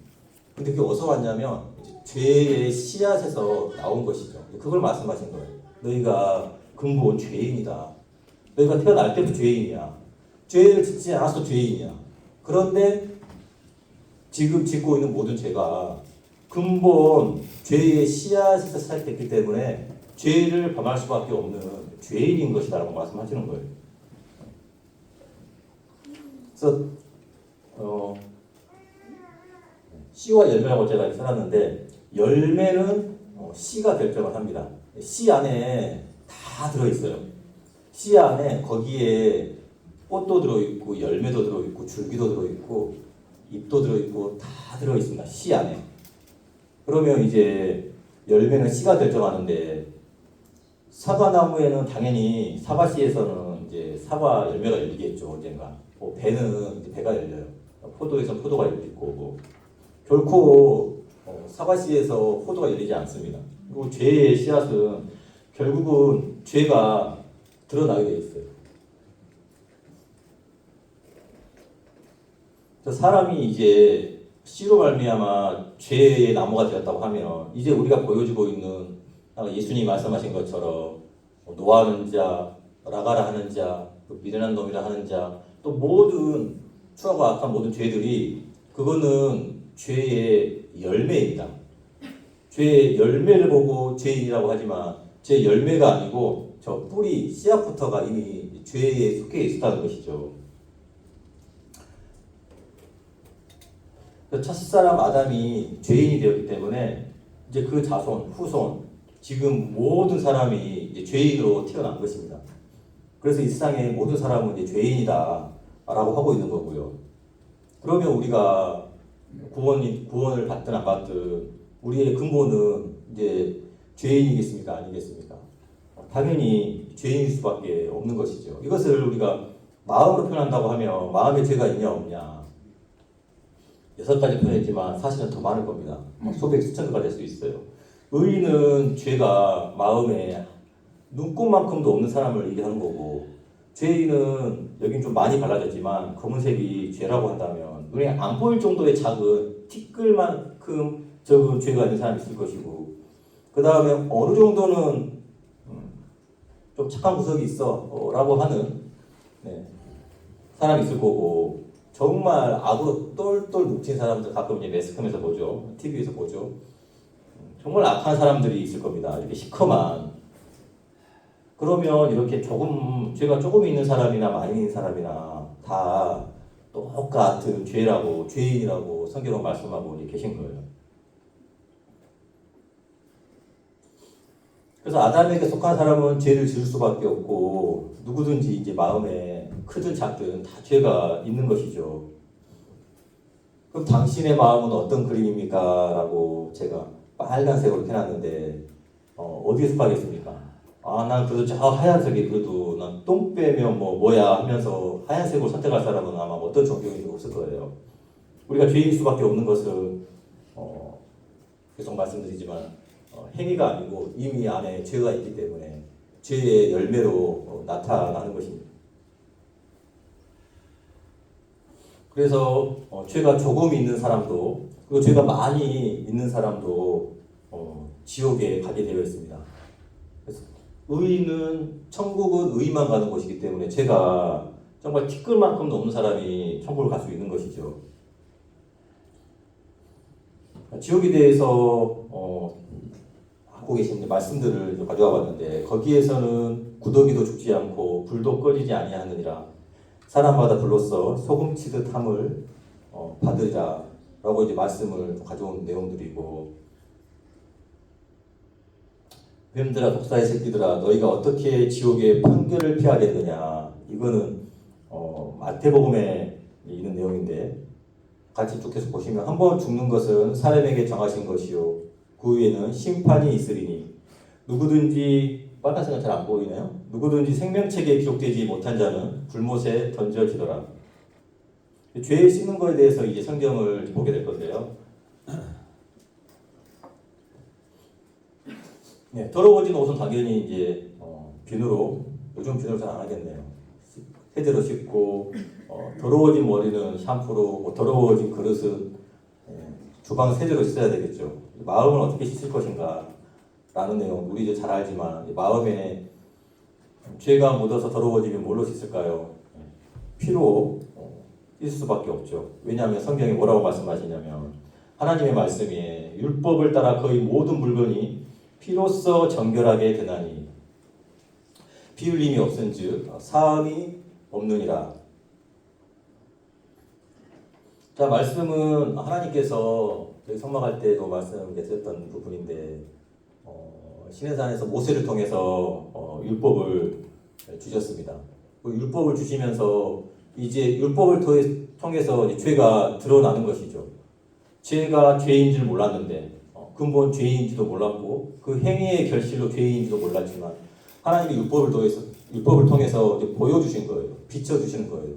근데 그게 어디서 왔냐면 죄의 씨앗에서 나온 것이죠. 그걸 말씀하신 거예요. 너희가 근본 죄인이다. 너희가 태어날 때부터 죄인이야. 죄를 짓지 않아서 죄인이야. 그런데 지금 짓고 있는 모든 죄가 근본 죄의 씨앗에서 시작됐기 때문에 죄를 범할 수밖에 없는 죄인인 것이다라고 말씀하시는 거예요. 그래서 씨와 열매라고 제가 써놨는데 열매는 씨가 결정을 합니다. 씨 안에 다 들어있어요. 씨 안에 거기에 꽃도 들어있고 열매도 들어있고 줄기도 들어있고 잎도 들어있고 다 들어있습니다. 씨 안에. 그러면 이제 열매는 씨가 결정하는데 사과나무에는 당연히 사과씨에서는 이제 사과 열매가 열리겠죠. 언젠가. 배는 이제 배가 열려요. 포도에서는 포도가 열릴 거고 결코 사과씨에서 포도가 열리지 않습니다. 그리고 죄의 씨앗은 결국은 죄가 드러나게 돼 있어요. 사람이 이제 씨로 말미암아 죄의 나무가 되었다고 하면 이제 우리가 보여주고 있는 예수님이 말씀하신 것처럼 노하는 자, 라가라 하는 자, 미련한 놈이라 하는 자, 또 모든 추하고 악한 모든 죄들이 그거는 죄의 열매입니다. 죄의 열매를 보고 죄인이라고 하지만 죄의 열매가 아니고 저 뿌리, 씨앗부터가 이미 죄에 속해 있었다는 것이죠. 첫사람 아담이 죄인이 되었기 때문에 이제 그 자손, 후손, 지금 모든 사람이 이제 죄인으로 태어난 것입니다. 그래서 이 세상의 모든 사람은 이제 죄인이다 하고 있는 거고요. 그러면 우리가 구원을 받든 안 받든 우리의 근본은 이제 죄인이겠습니까? 아니겠습니까? 당연히 죄인일 수밖에 없는 것이죠. 이것을 우리가 마음으로 표현한다고 하면 마음에 죄가 있냐 없냐 6가지 표현했지만 사실은 더 많을 겁니다. 수백 수천 개가 될 수 있어요. 의인은 죄가 마음에 눈곱만큼도 없는 사람을 얘기하는 거고, 죄인은 여긴 좀 많이 발라졌지만 검은색이 죄라고 한다면 눈에 안 보일 정도의 작은 티끌만큼 적은 죄가 있는 사람이 있을 것이고, 그 다음에 어느 정도는 좀 착한 구석이 있어 라고 하는 사람이 있을 거고, 정말 악으로 똘똘 뭉친 사람들 가끔 이제 매스컴에서 보죠, TV에서 보죠. 정말 악한 사람들이 있을 겁니다. 이렇게 시커먼. 그러면 이렇게 죄가 조금 있는 사람이나 많이 있는 사람이나 다 똑같은 죄인이라고 성경은 말씀하고 계신 거예요. 그래서 아담에게 속한 사람은 죄를 지을 수밖에 없고, 누구든지 이제 마음에 크든 작든 다 죄가 있는 것이죠. 그럼 당신의 마음은 어떤 그림입니까? 라고 제가 빨간색으로 해놨는데, 어디에 속하겠습니까? 난 그래도 저 하얀색이 그래도 난 똥 빼면 뭐야 하면서 하얀색으로 선택할 사람은 아마 어떤 종교인지 없을 거예요. 우리가 죄인일 수밖에 없는 것은 계속 말씀드리지만 행위가 아니고 이미 안에 죄가 있기 때문에 죄의 열매로 나타나는 것입니다. 그래서 죄가 조금 있는 사람도 그리고 죄가 많이 있는 사람도 지옥에 가게 되어 있습니다. 그래서 천국은 의인만 가는 곳이기 때문에 죄가 정말 티끌만큼도 없는 사람이 천국을 갈 수 있는 것이죠. 지옥에 대해서 하고 계신 말씀들을 가져와 봤는데, 거기에서는 구더기도 죽지 않고 불도 꺼지지 아니하느니라, 사람마다 불로써 소금치듯 함을 받으리라 라고 이제 말씀을 가져온 내용들이고, 뱀들아 독사의 새끼들아 너희가 어떻게 지옥의 판결을 피하겠느냐, 이거는 마태복음에 있는 내용인데, 같이 쭉 계속 보시면, 한번 죽는 것은 사람에게 정하신 것이요 그 후에는 심판이 있으리니 누구든지, 빨간색은 잘 안 보이네요. 누구든지 생명책에 기록되지 못한 자는 불못에 던져지더라. 죄에 씻는 것에 대해서 이제 성경을 보게 될 건데요. 더러워진 옷은 당연히 이제 비누로, 요즘 비누로 잘 안 하겠네요. 세제로 씻고, 더러워진 머리는 샴푸로, 더러워진 그릇은 주방 세제로 씻어야 되겠죠. 마음을 어떻게 씻을 것인가 라는 내용 우리 이제 잘 알지만, 마음에 죄가 묻어서 더러워지면 뭘로 씻을까요? 피로 씻을 수밖에 없죠. 왜냐하면 성경이 뭐라고 말씀하시냐면, 하나님의 말씀에 율법을 따라 거의 모든 물건이 피로써 정결하게 되나니 피 흘림이 없은즉 사함이 없느니라. 자, 말씀은 하나님께서 저희 성막할 때도 말씀드렸던 부분인데, 시내산에서 모세를 통해서 율법을 주셨습니다. 그 율법을 주시면서 이제 율법을 통해서 이제 죄가 드러나는 것이죠. 죄가 죄인 줄 몰랐는데, 근본 죄인인지도 몰랐고 그 행위의 결실로 죄인인지도 몰랐지만, 하나님이 율법을 통해서 이제 보여주신 거예요. 비춰주시는 거예요.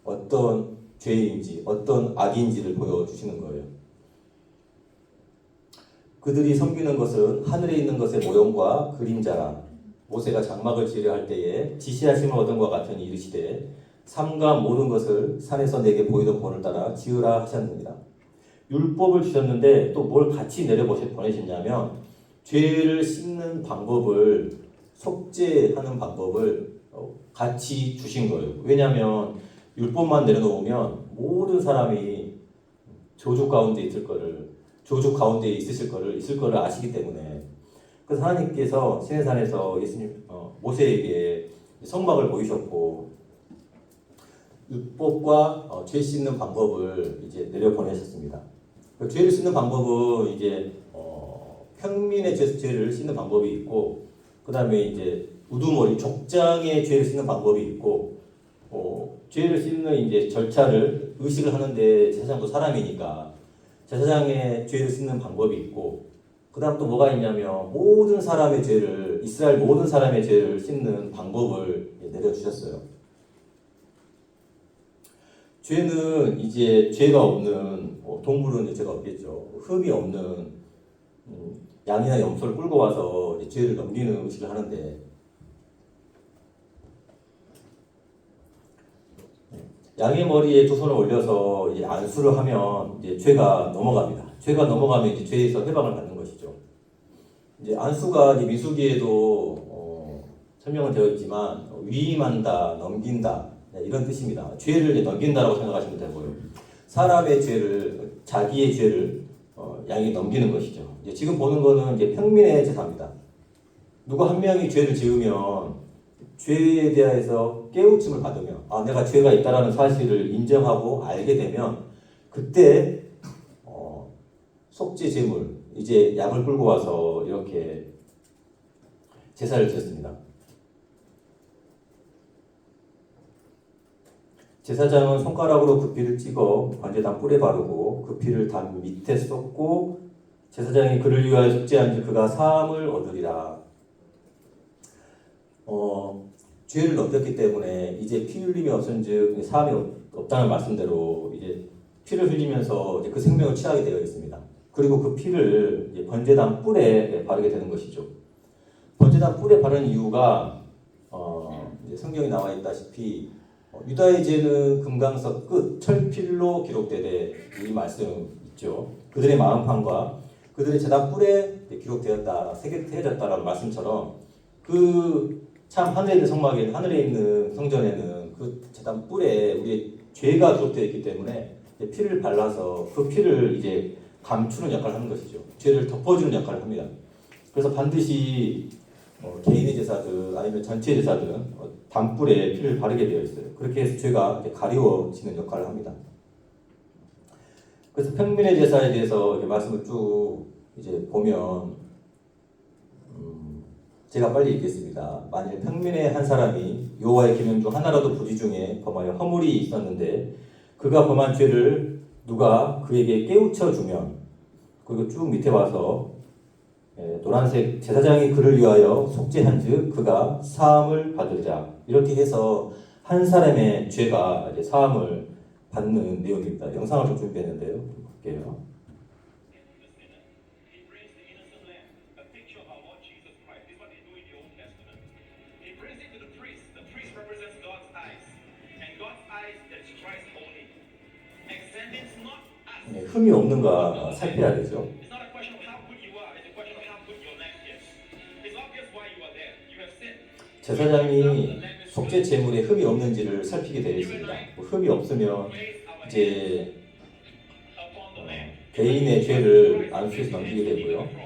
어떤 죄인인지 어떤 악인지를 보여주시는 거예요. 그들이 섬기는 것은 하늘에 있는 것의 모형과 그림자라. 모세가 장막을 지으려 할 때에 지시하심을 얻은 것 같으니 이르시되 삼가 모든 것을 산에서 내게 보이던 본을 따라 지으라 하셨느니라. 율법을 주셨는데 또 뭘 같이 보내셨냐면, 죄를 씻는 방법을, 속죄하는 방법을 같이 주신 거예요. 왜냐하면 율법만 내려놓으면 모든 사람이 저주 가운데 있을 거를 아시기 때문에, 그래서 하나님께서 시내산에서 모세에게 성막을 보이셨고 율법과 죄 씻는 방법을 이제 내려보내셨습니다. 그 죄를 씻는 방법은 이제 평민의 죄를 씻는 방법이 있고, 그 다음에 이제 우두머리 족장의 죄를 씻는 방법이 있고, 죄를 씻는 이제 절차를 의식을 하는데 제사장도 사람이니까 제사장의 죄를 씻는 방법이 있고 그다음 또 뭐가 있냐면 모든 사람의 죄를 이스라엘 모든 사람의 죄를 씻는 방법을 내려주셨어요. 죄는 이제 죄가 없는 동물은 이제 죄가 없겠죠. 흠이 없는 양이나 염소를 끌고 와서 이제 죄를 넘기는 의식을 하는데 양의 머리에 두 손을 올려서 이제 안수를 하면 이제 죄가 넘어갑니다. 죄가 넘어가면 이제 죄에서 해방을 받는 것이죠. 이제 안수가 이제 미수기에도 설명은 되어 있지만 위임한다, 넘긴다 이런 뜻입니다. 죄를 이제 넘긴다라고 생각하시면 되고요. 사람의 죄를 자기의 죄를 양에게 넘기는 것이죠. 이제 지금 보는 거는 이제 평민의 제사입니다. 누가 한 명이 죄를 지으면 죄에 대해서 깨우침을 받으며 내가 죄가 있다라는 사실을 인정하고 알게 되면 그때 속죄 제물 이제 양을 끌고 와서 이렇게 제사를 드렸습니다. 제사장은 손가락으로 그 피를 찍어 관제단 뿔에 바르고 그 피를 단 밑에 쏟고 제사장이 그를 위하여 속죄한즉 그가 사함을 얻으리라. 죄를 넘겼기 때문에 이제 피 흘림이 없은즉 사함이 없다는 말씀대로 이제 피를 흘리면서 이제 그 생명을 취하게 되어 있습니다. 그리고 그 피를 이제 번제단 뿔에 바르게 되는 것이죠. 번제단 뿔에 바르는 이유가 이제 성경에 나와 있다시피 유다의 죄는 금강석 끝 철필로 기록되되 이 말씀 있죠. 그들의 마음판과 그들의 제단 뿔에 기록되었다, 새겨졌다라는 말씀처럼 그 참 하늘에 있는 성막에는 하늘에 있는 성전에는 그 제단 뿔에 우리의 죄가 기록되어 있기 때문에 피를 발라서 그 피를 이제 감추는 역할을 하는 것이죠. 죄를 덮어주는 역할을 합니다. 그래서 반드시 개인의 제사든 아니면 전체 제사든 단뿔에 피를 바르게 되어 있어요. 그렇게 해서 죄가 가리워지는 역할을 합니다. 그래서 평민의 제사에 대해서 말씀을 쭉 이제 보면 제가 빨리 읽겠습니다. 만일 평민의 한 사람이 여호와의 계명 중 하나라도 부지 중에 범하여 허물이 있었는데 그가 범한 죄를 누가 그에게 깨우쳐 주면 그리고 쭉 밑에 와서 노란색 제사장이 그를 위하여 속죄한즉 그가 사함을 받으리라. 이렇게 해서 한 사람의 죄가 이제 사함을 받는 내용입니다. 영상을 좀 준비했는데요. 볼게요. 네, 흠이 없는가 살펴야 되죠. 제사장이 속죄 제물에 흠이 없는지를 살피게 되어 있습니다. 흠이 없으면 이제 개인의 죄를 안수해서 넘기게 되고요.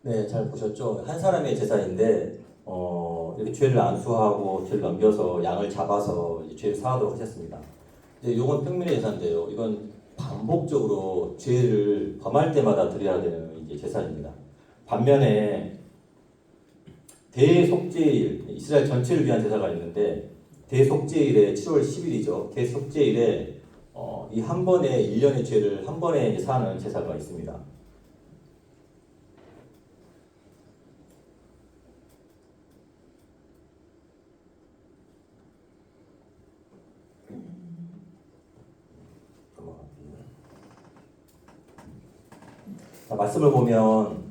네, 잘 보셨죠? 한 사람의 제사인데 이렇게 죄를 안수하고 죄를 넘겨서 양을 잡아서 이제 죄를 사하도록 하셨습니다. 이제 이건 평민의 제사인데요. 이건 반복적으로 죄를 범할 때마다 드려야 되는 이제 제사입니다. 반면에 대속죄일, 이스라엘 전체를 위한 제사가 있는데 대속죄일에 7월 10일이죠. 대속죄일에 이 한 번에 1년의 죄를 한 번에 이제 사는 제사가 있습니다. 말씀을 보면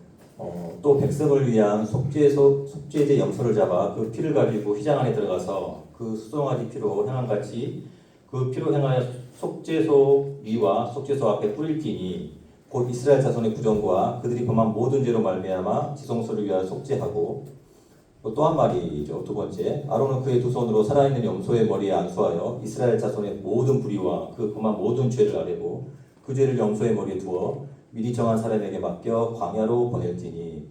또 백성을 위한 속죄제 염소를 잡아 그 피를 가지고 휘장 안에 들어가서 그 수송아지 피로 행함같이 그 피로 행하여 속죄소 위와 속죄소 앞에 뿌릴지니 곧 이스라엘 자손의 부정과 그들이 범한 모든 죄로 말미암아 지성소를 위하여 속죄하고 또 한 마리죠. 두 번째, 아론은 그의 두 손으로 살아있는 염소의 머리에 안수하여 이스라엘 자손의 모든 불의와 그 범한 모든 죄를 아뢰고 그 죄를 염소의 머리에 두어 미리 정한 사람에게 맡겨 광야로 보낼지니.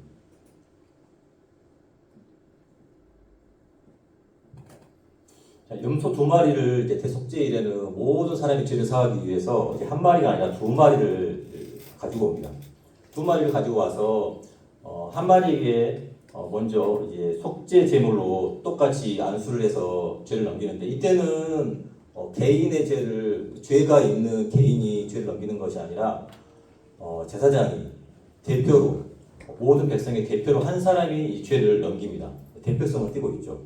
자, 염소 두 마리를 이제 대속죄일에는 모든 사람의 죄를 사하기 위해서 이제 한 마리가 아니라 두 마리를 가지고 옵니다. 두 마리를 가지고 와서 한 마리에게 먼저 이제 속죄 제물로 똑같이 안수를 해서 죄를 넘기는데, 이때는 개인의 죄가 있는 개인이 죄를 넘기는 것이 아니라 제사장이 대표로, 모든 백성의 대표로 한 사람이 이 죄를 넘깁니다. 대표성을 띠고 있죠.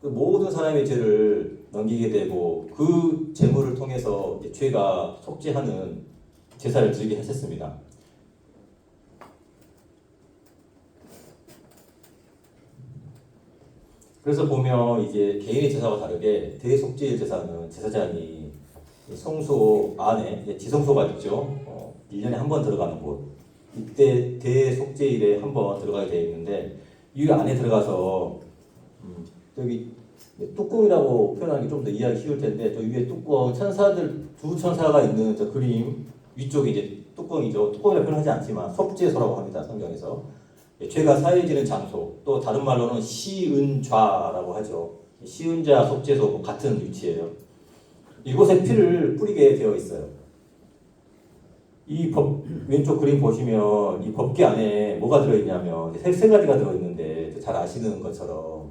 그 모든 사람의 죄를 넘기게 되고 그 제물을 통해서 이제 죄가 속죄하는 제사를 드리게 하셨습니다. 그래서 보면 이제 개인의 제사와 다르게 대속죄일 제사는 제사장이 성소 안에 이제 지성소가 있죠. 1년에 한 번 들어가는 곳. 이때 대속죄일에 한 번 들어가게 되어 있는데 이 안에 들어가서 여기 뚜껑이라고 표현하는 게 좀 더 이해하기 쉬울 텐데, 저 위에 뚜껑, 두 천사가 있는 저 그림 위쪽에 이제 뚜껑이죠. 뚜껑이라고 표현하지 않지만 속죄소라고 합니다. 성경에서. 죄가 사해지는 장소, 또 다른 말로는 시은좌라고 하죠. 시은좌 속죄소 같은 위치예요. 이곳에 피를 뿌리게 되어 있어요. 왼쪽 그림 보시면 이 법궤 안에 뭐가 들어있냐면 세 가지가 들어있는데, 잘 아시는 것처럼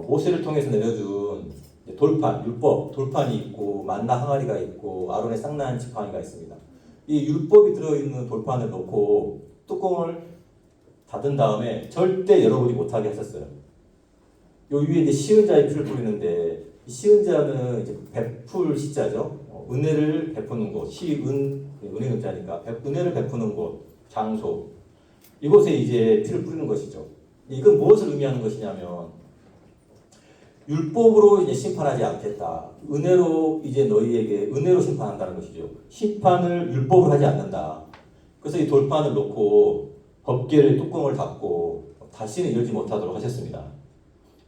모세를 통해서 내려준 돌판, 율법 돌판이 있고 만나 항아리가 있고 아론의 쌍난 지팡이가 있습니다. 이 율법이 들어있는 돌판을 놓고 뚜껑을 닫은 다음에 절대 열어보지 못하게 하셨어요. 요 위에 이제 시은자의 피를 뿌리는데, 이 시은자는 이제 베풀 시자죠. 은혜를 베푸는 곳, 은혜 은자니까 은혜를 베푸는 곳, 장소. 이곳에 이제 피를 뿌리는 것이죠. 이건 무엇을 의미하는 것이냐면, 율법으로 이제 심판하지 않겠다. 은혜로 이제 너희에게 은혜로 심판한다는 것이죠. 심판을 율법으로 하지 않는다. 그래서 이 돌판을 놓고 법궤의 뚜껑을 닫고 다시는 열지 못하도록 하셨습니다.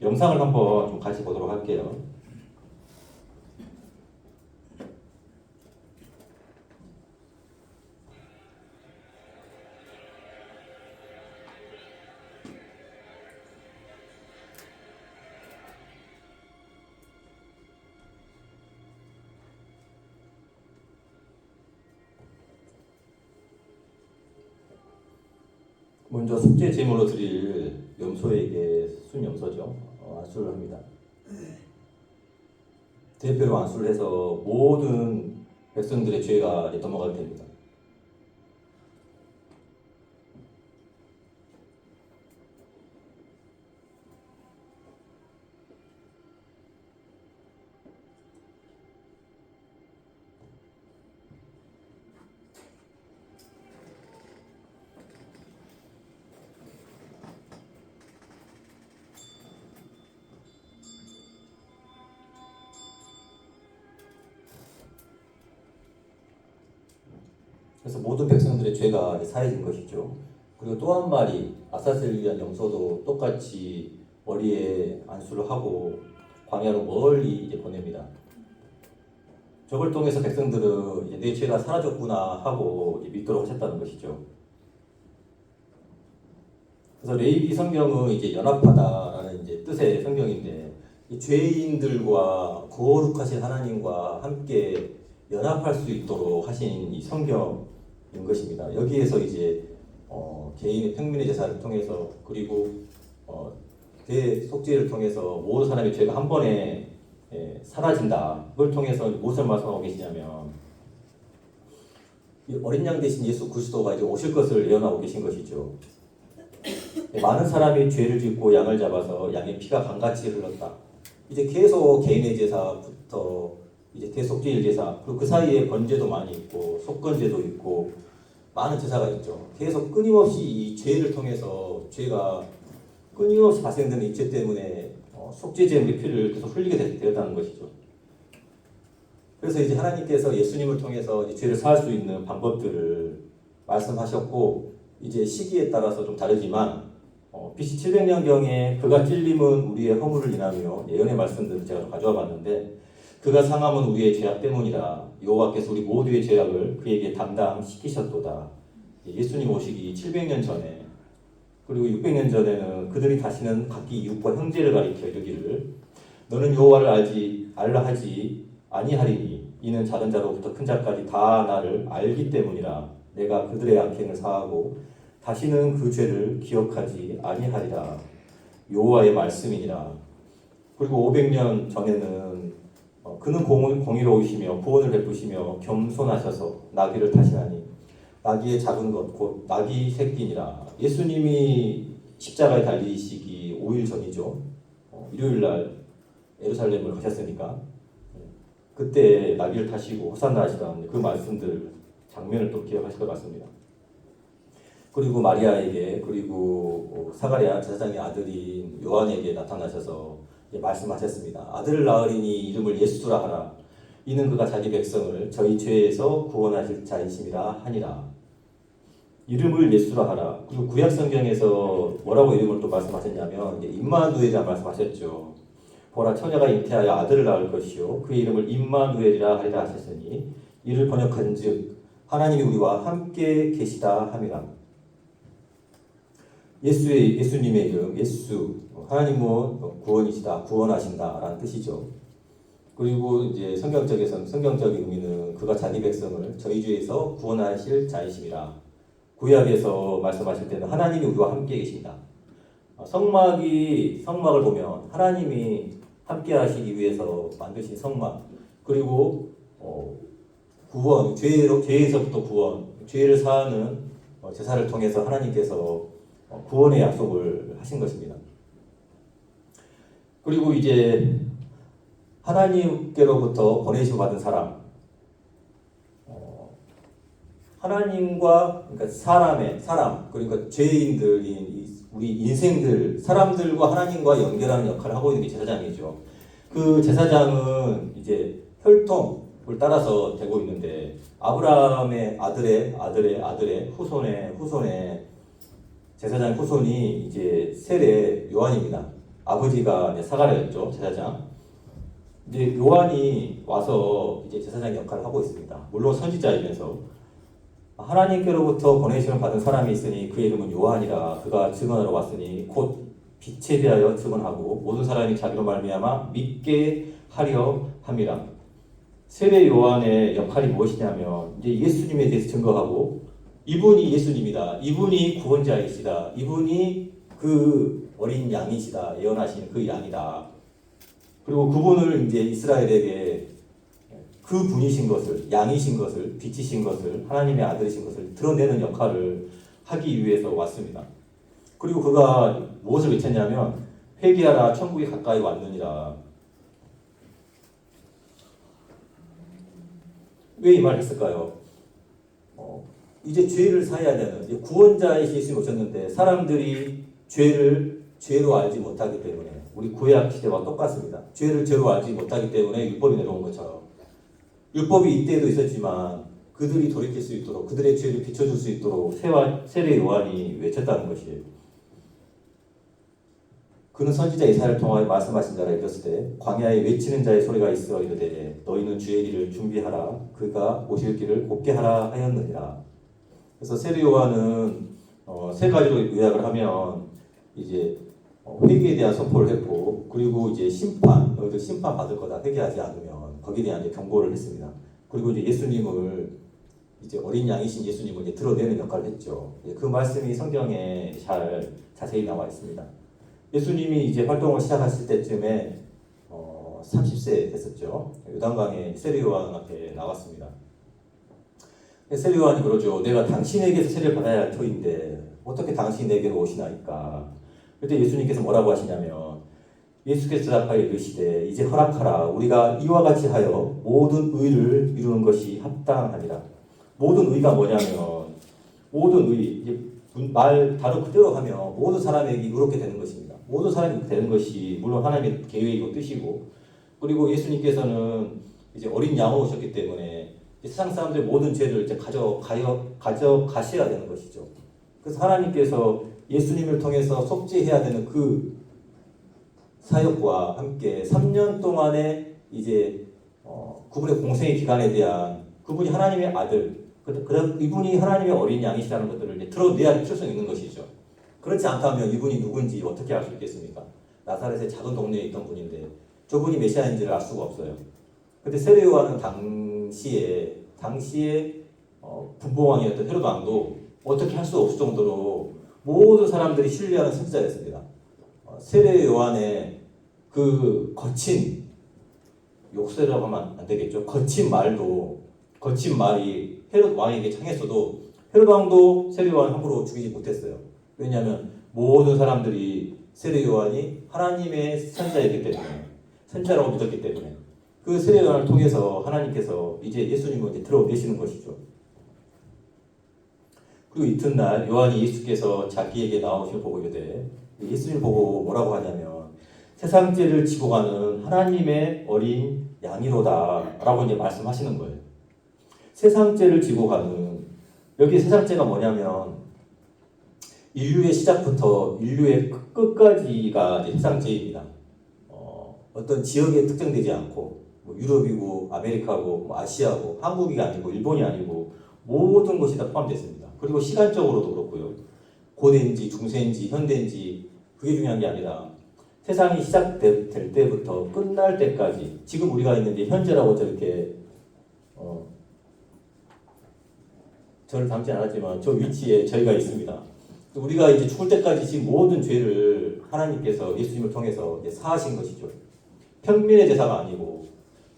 영상을 한번 좀 같이 보도록 할게요. 먼저 속죄 제물로 드릴 염소에게 순염소죠. 안수를 합니다. 대표로 안수를 해서 모든 백성들의 죄가 넘어가게 됩니다. 그래서 모든 백성들의 죄가 사해진 것이죠. 그리고 또 한 마리 아사셀을 위한 염소도 똑같이 머리에 안수를 하고 광야로 멀리 이제 보냅니다. 저걸 통해서 백성들은 이제 내 죄가 사라졌구나 하고 이제 믿도록 하셨다는 것이죠. 그래서 레위기 성경은 이제 연합하다라는 이제 뜻의 성경인데, 이 죄인들과 거룩하신 하나님과 함께 연합할 수 있도록 하신 이 성경인 것입니다. 여기에서 이제 개인의 평민의 제사를 통해서, 그리고 대속죄를 통해서 모든 사람의 죄가 한 번에 사라진다. 그걸 통해서 무엇을 말씀하고 계시냐면, 이 어린 양 대신 예수 그리스도가 이제 오실 것을 예언하고 계신 것이죠. 많은 사람이 죄를 짓고 양을 잡아서 양의 피가 강같이 흘렀다. 이제 계속 개인의 제사부터 이제 대속죄일 제사, 그리고 그 사이에 번제도 많이 있고 속건제도 있고 많은 제사가 있죠. 계속 끊임없이 이 죄를 통해서 죄가 끊임없이 발생되는 이 죄 때문에 속죄제물의 피를 계속 흘리게 되었다는 것이죠. 그래서 이제 하나님께서 예수님을 통해서 이제 죄를 사할 수 있는 방법들을 말씀하셨고 이제 시기에 따라서 좀 다르지만 BC 700년경에 그가 찔림은 우리의 허물을 인하며 예언의 말씀들을 제가 좀 가져와 봤는데 그가 상함은 우리의 죄악 때문이라 여호와께서 우리 모두의 죄악을 그에게 담당시키셨도다. 예수님 오시기 700년 전에 그리고 600년 전에는 그들이 다시는 각기 이웃과 형제를 가리켜 이르기를 너는 여호와를 알라 하지 아니하리니 이는 작은 자로부터 큰 자까지 다 나를 알기 때문이라 내가 그들의 악행을 사하고 다시는 그 죄를 기억하지 아니하리라. 여호와의 말씀이니라. 그리고 500년 전에는 그는 공의로우시며 구원을 베푸시며 겸손하셔서 나귀를 타시나니 나귀의 작은 것 곧 나귀 새끼니라. 예수님이 십자가에 달리시기 5일 전이죠. 일요일날 예루살렘을 가셨으니까 그때 나귀를 타시고 호산나 하시던 그 말씀들 장면을 또 기억하실 것 같습니다. 그리고 마리아에게 그리고 사가랴 제사장의 아들인 요한에게 나타나셔서 말씀하셨습니다. 아들을 낳으리니 이름을 예수라 하라. 이는 그가 자기 백성을 저희 죄에서 구원하실 자이심이라 하니라. 이름을 예수라 하라. 그리고 구약 성경에서 뭐라고 이름을 또 말씀하셨냐면 임마누엘이라 말씀하셨죠. 보라 처녀가 잉태하여 아들을 낳을 것이요 그의 이름을 임마누엘이라 하리라 하셨으니 이를 번역한즉 하나님이 우리와 함께 계시다 함이라. 예수님의 이름 예수 하나님은 구원이시다 구원하신다라는 뜻이죠. 그리고 이제 성경적인 의미는 그가 자기 백성을 저희 죄에서 구원하실 자이심이라. 구약에서 말씀하실 때는 하나님이 우리와 함께 계신다. 성막을 보면 하나님이 함께 하시기 위해서 만드신 성막 그리고 구원 죄에서부터 구원 죄를 사하는 제사를 통해서 하나님께서 구원의 약속을 하신 것입니다. 그리고 이제 하나님께로부터 보내심 받은 사람 하나님과 그러니까 사람 그러니까 죄인들인 우리 인생들 사람들과 하나님과 연결하는 역할을 하고 있는 게 제사장이죠. 그 제사장은 이제 혈통을 따라서 되고 있는데 아브라함의 아들의 후손의 제사장 후손이 이제 세례 요한입니다. 아버지가 사가랴였죠 제사장. 이제 요한이 와서 이제 제사장 역할을 하고 있습니다. 물론 선지자이면서 하나님께로부터 보내심을 받은 사람이 있으니 그의 이름은 요한이라. 그가 증언하러 왔으니 곧 빛에 대하여 증언하고 모든 사람이 자기로 말미암아 믿게 하려 함이라. 세례 요한의 역할이 무엇이냐면 이제 예수님에 대해서 증거하고 이분이 예수님이다. 이분이 구원자이시다. 이분이 그 어린 양이시다. 예언하신 그 양이다. 그리고 그분을 이제 이스라엘에게 그 분이신 것을, 양이신 것을, 빛이신 것을, 하나님의 아들이신 것을 드러내는 역할을 하기 위해서 왔습니다. 그리고 그가 무엇을 외쳤냐면 회개하라 천국이 가까이 왔느니라. 왜 이 말을 했을까요? 이제 죄를 사해야 되는 구원자이신 예수님이 오셨는데 사람들이 죄로 알지 못하기 때문에 우리 구약 시대와 똑같습니다. 죄를 죄로 알지 못하기 때문에 율법이 내려온 것처럼 율법이 이때도 있었지만 그들이 돌이킬 수 있도록 그들의 죄를 비춰줄 수 있도록 세례 요한이 외쳤다는 것이에요. 그는 선지자 이사야를 통하여 말씀하신 자라 이르렀을 때 광야에 외치는 자의 소리가 있어 이르되 너희는 주의 길을 준비하라 그가 오실 길을 곱게 하라 하였느니라. 그래서 세례 요한은 세 가지로 요약을 하면 이제 회개에 대한 선포를 했고 그리고 이제 너희들 심판 받을 거다 회개하지 않으면 거기에 대한 이제 경고를 했습니다. 그리고 이제 예수님을 이제 어린 양이신 예수님을 이제 드러내는 역할을 했죠. 그 말씀이 성경에 잘 자세히 나와 있습니다. 예수님이 이제 활동을 시작하실 때쯤에 30세 됐었죠. 요단강에 세례 요한 앞에 나왔습니다. 세례 요한이 그러죠. 내가 당신에게서 세례를 받아야 할 터인데 어떻게 당신이 내게로 오시나이까. 그때 예수님께서 뭐라고 하시냐면 예수께서 대답하여 이르시되 이제 허락하라. 우리가 이와 같이 하여 모든 의를 이루는 것이 합당하니라. 모든 의가 뭐냐면 모든 의 말 다른 그대로 하면 모든 사람에게 의롭게 되는 것입니다. 모든 사람이 되는 것이 물론 하나님의 계획이고 뜻이고 그리고 예수님께서는 이제 어린 양으로 오셨기 때문에 세상 사람들의 모든 죄를 이제 가져가셔야 되는 것이죠. 그래서 하나님께서 예수님을 통해서 속죄해야 되는 그 사역과 함께 3년 동안의 이제 그분의 공생의 기간에 대한 그분이 하나님의 아들, 이분이 하나님의 어린 양이시라는 것들을 이제 드러내야 할 필요성이 있는 것이죠. 그렇지 않다면 이분이 누군지 어떻게 알 수 있겠습니까? 나사렛의 작은 동네에 있던 분인데 저분이 메시아인지를 알 수가 없어요. 근데 세례 요한은 당시에 분봉왕이었던 헤롯 왕도 어떻게 할 수 없을 정도로 모든 사람들이 신뢰하는 선지자였습니다. 세례 요한의 그 거친 욕설이라고 하면 안 되겠죠. 거친 말이 헤롯 왕에게 창했어도 헤롯 왕도 세례 요한 함부로 죽이지 못했어요. 왜냐하면 모든 사람들이 세례 요한이 하나님의 선지자였기 때문에, 선지자라고 믿었기 때문에 그 세례 요한을 통해서 하나님께서 이제 예수님을 이제 드러내시는 것이죠. 그리고 이튿날 요한이 예수께서 자기에게 나오시는 보고 이르되, 예수님 보고 뭐라고 하냐면 세상 죄를 지고 가는 하나님의 어린 양이로다 라고 이제 말씀하시는 거예요. 세상 죄를 지고 가는, 여기 세상 죄가 뭐냐면 인류의 시작부터 인류의 끝까지가 이제 세상 죄입니다. 어떤 지역에 특정되지 않고 뭐 유럽이고 아메리카고 뭐 아시아고 한국이 아니고 일본이 아니고 모든 것이 다 포함됐습니다. 그리고 시간적으로도 그렇고요. 고대인지 중세인지 현대인지 그게 중요한 게 아니라 세상이 시작될 때부터 끝날 때까지, 지금 우리가 있는 게 현재라고 저렇게 저를 닮지 않았지만 저 위치에 저희가 있습니다. 우리가 이제 죽을 때까지 지금 모든 죄를 하나님께서 예수님을 통해서 이제 사하신 것이죠. 평민의 제사가 아니고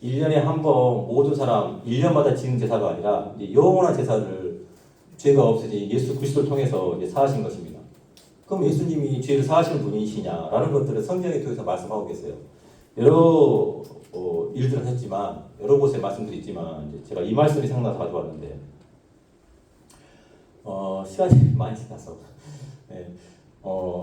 1년에 한 번 모든 사람 1년마다 지는 제사가 아니라 이제 영원한 제사를 죄가 없으신 예수 그리스도를 통해서 이제 사하신 것입니다. 그럼 예수님이 죄를 사하시는 분이시냐라는 것들을 성경에 통해서 말씀하고 계세요. 여러 일들을 했지만 여러 곳에 말씀드렸지만 이제 제가 이 말씀이 생각나서 가져왔는데 시간이 많이 지나서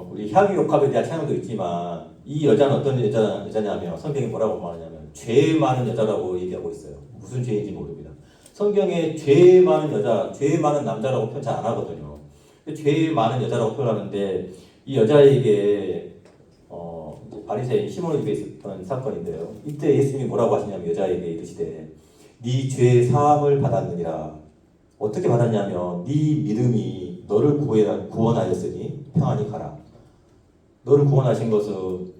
우리 향유 욕합에 대한 찬양도 있지만 이 여자는 어떤 여자냐면 성경이 뭐라고 말하냐면 죄 많은 여자라고 얘기하고 있어요. 무슨 죄인지 모릅니다. 성경에 죄 많은 여자, 죄 많은 남자라고 표현 잘 안 하거든요. 죄 많은 여자라고 표현하는데 이 여자에게 바리새인 시몬의 집에 있었던 사건인데요. 이때 예수님이 뭐라고 하시냐면 여자에게 이르시되 네 죄 사함을 받았느니라. 어떻게 받았냐면 네 믿음이 너를 구원하였으니 평안히 가라. 너를 구원하신 것은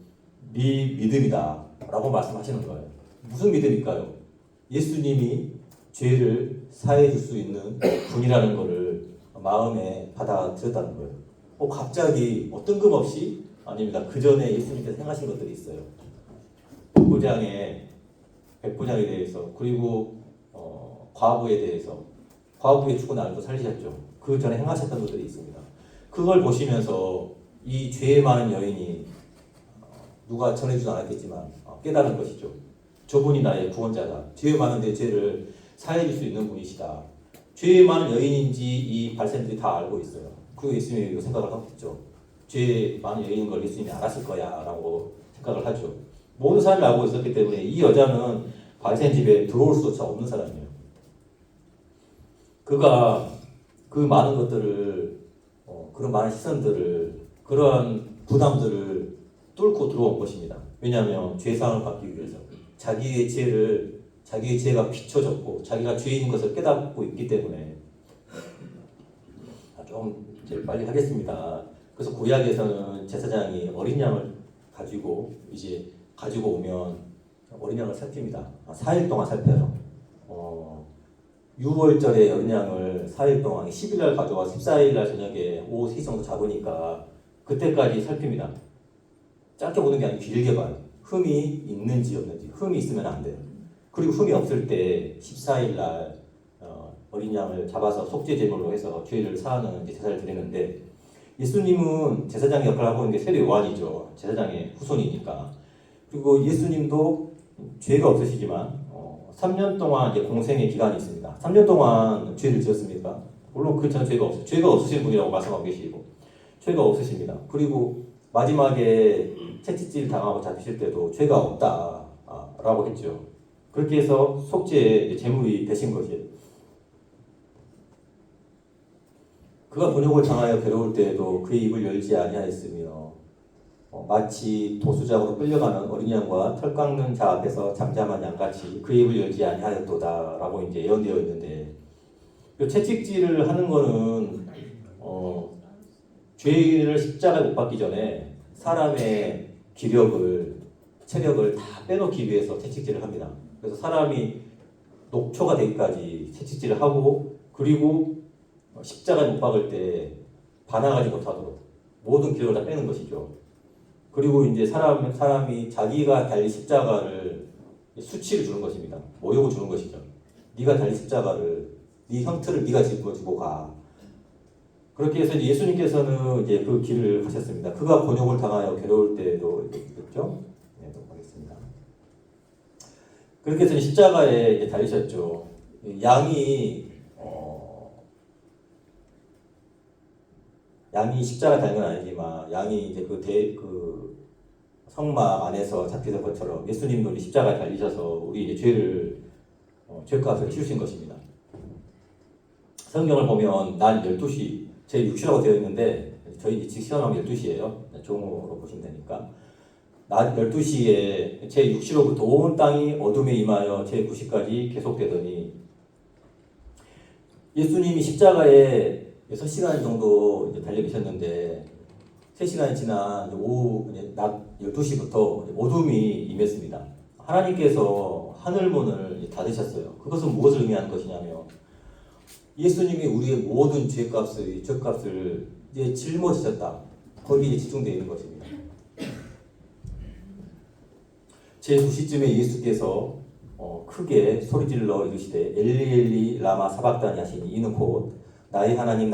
네 믿음이다 라고 말씀하시는 거예요. 무슨 믿음일까요? 예수님이 죄를 사해 줄 수 있는 분이라는 것을 마음에 받아들였다는 거예요. 갑자기 뜬금없이 아닙니다. 그 전에 예수님께서 행하신 것들이 있어요. 백부장에 대해서, 그리고 과부에 대해서, 과부의 죽은 아들도 살리셨죠. 그 전에 행하셨던 것들이 있습니다. 그걸 보시면서 이 죄 많은 여인이 누가 전해주지 않았겠지만 깨달은 것이죠. 저분이 나의 구원자다. 죄 많은 내 죄를 사해줄 수 있는 분이시다. 죄 많은 여인인지 이 바리새인들이 다 알고 있어요. 그리고 예수님이 이 생각을 하고 있죠. 죄 많은 여인인 걸 예수님이 알았을 거야 라고 생각을 하죠. 모든 사람이 알고 있었기 때문에 이 여자는 바리새인 집에 들어올 수조차 없는 사람이에요. 그가 그 많은 것들을 그런 많은 시선들을, 그러한 부담들을 뚫고 들어온 것입니다. 왜냐하면 죄사함을 받기 위해서 자기의 죄가 비춰졌고 자기가 죄인 것을 깨닫고 있기 때문에. 좀 이제 빨리 하겠습니다. 그래서 구약에서는 제사장이 어린 양을 가지고 오면 어린 양을 살핍니다. 4일 동안 살펴요. 6월절에 어린 양을 4일 동안 10일날 가져와 14일날 저녁에 오후 3시 정도 잡으니까 그때까지 살핍니다. 짧게 보는 게 아니고 길게 봐요. 흠이 있는지 없는지. 흠이 있으면 안 돼요. 그리고 흠이 없을 때 14일날 어린 양을 잡아서 속죄 제물로 해서 죄를 사하는 제사를 드리는데, 예수님은 제사장의 역할을 하고 있는 게 세례 요한이죠. 제사장의 후손이니까. 그리고 예수님도 죄가 없으시지만 3년 동안 이제 공생의 기간이 있습니다. 3년 동안 죄를 지었습니까? 물론 그렇지만 죄가 없으신 분이라고 말씀하고 계시고 죄가 없으십니다. 그리고 마지막에 채찍질 당하고 잡히실 때도 죄가 없다라고 했죠. 그렇게 해서 속죄의 제물이 되신 것이에요. 그가 번역을 당하여 괴로울 때에도 그의 입을 열지 아니하였으며 마치 도수장으로 끌려가는 어린 양과 털 깎는 자 앞에서 잠잠한 양같이 그의 입을 열지 아니하였도다라고 이제 예언되어 있는데, 이 채찍질을 하는 거는 죄를 십자가에 못 박기 전에 사람의 기력을 체력을 다 빼놓기 위해서 채찍질을 합니다. 그래서 사람이 녹초가 되기까지 채찍질을 하고, 그리고 십자가에 못 박을 때 반항하지 못하도록 모든 기력을 다 빼는 것이죠. 그리고 이제 사람이 자기가 달린 십자가를 수치를 주는 것입니다. 모욕을 주는 것이죠. 네가 달린 십자가를, 네 형틀을 네가 짊어지고 가. 그렇게 해서 예수님께서는 이제 그 길을 가셨습니다. 그가 곤욕을 당하여 괴로울 때도 있겠죠. 네, 넘어가겠습니다. 그렇게 해서 십자가에 달리셨죠. 양이 십자가 달린 건 아니지만 양이 이제 그 성막 안에서 잡히던 것처럼 예수님도 십자가에 달리셔서 우리 이제 죄값을 치우신 것입니다. 성경을 보면 날 12시 제 6시라고 되어 있는데 저희 지금 시간하면 12시예요. 종으로 보시면 되니까. 낮 12시에 제 6시로부터 온 땅이 어둠에 임하여 제 9시까지 계속되더니, 예수님이 십자가에 6시간 정도 이제 달려 계셨는데 3시간이 지난 오후 낮 12시부터 어둠이 임했습니다. 하나님께서 하늘문을 닫으셨어요. 그것은 무엇을 의미하는 것이냐면, 예수님이 우리의 모든 죄값을 이제 짊어지셨다. 거기에 집중되어 있는 것입니다. 제 9시쯤에 예수께서 크게 소리질러 이르시되 엘리 엘리 라마 사박다니 하시니, 이는 곧 나의 하나님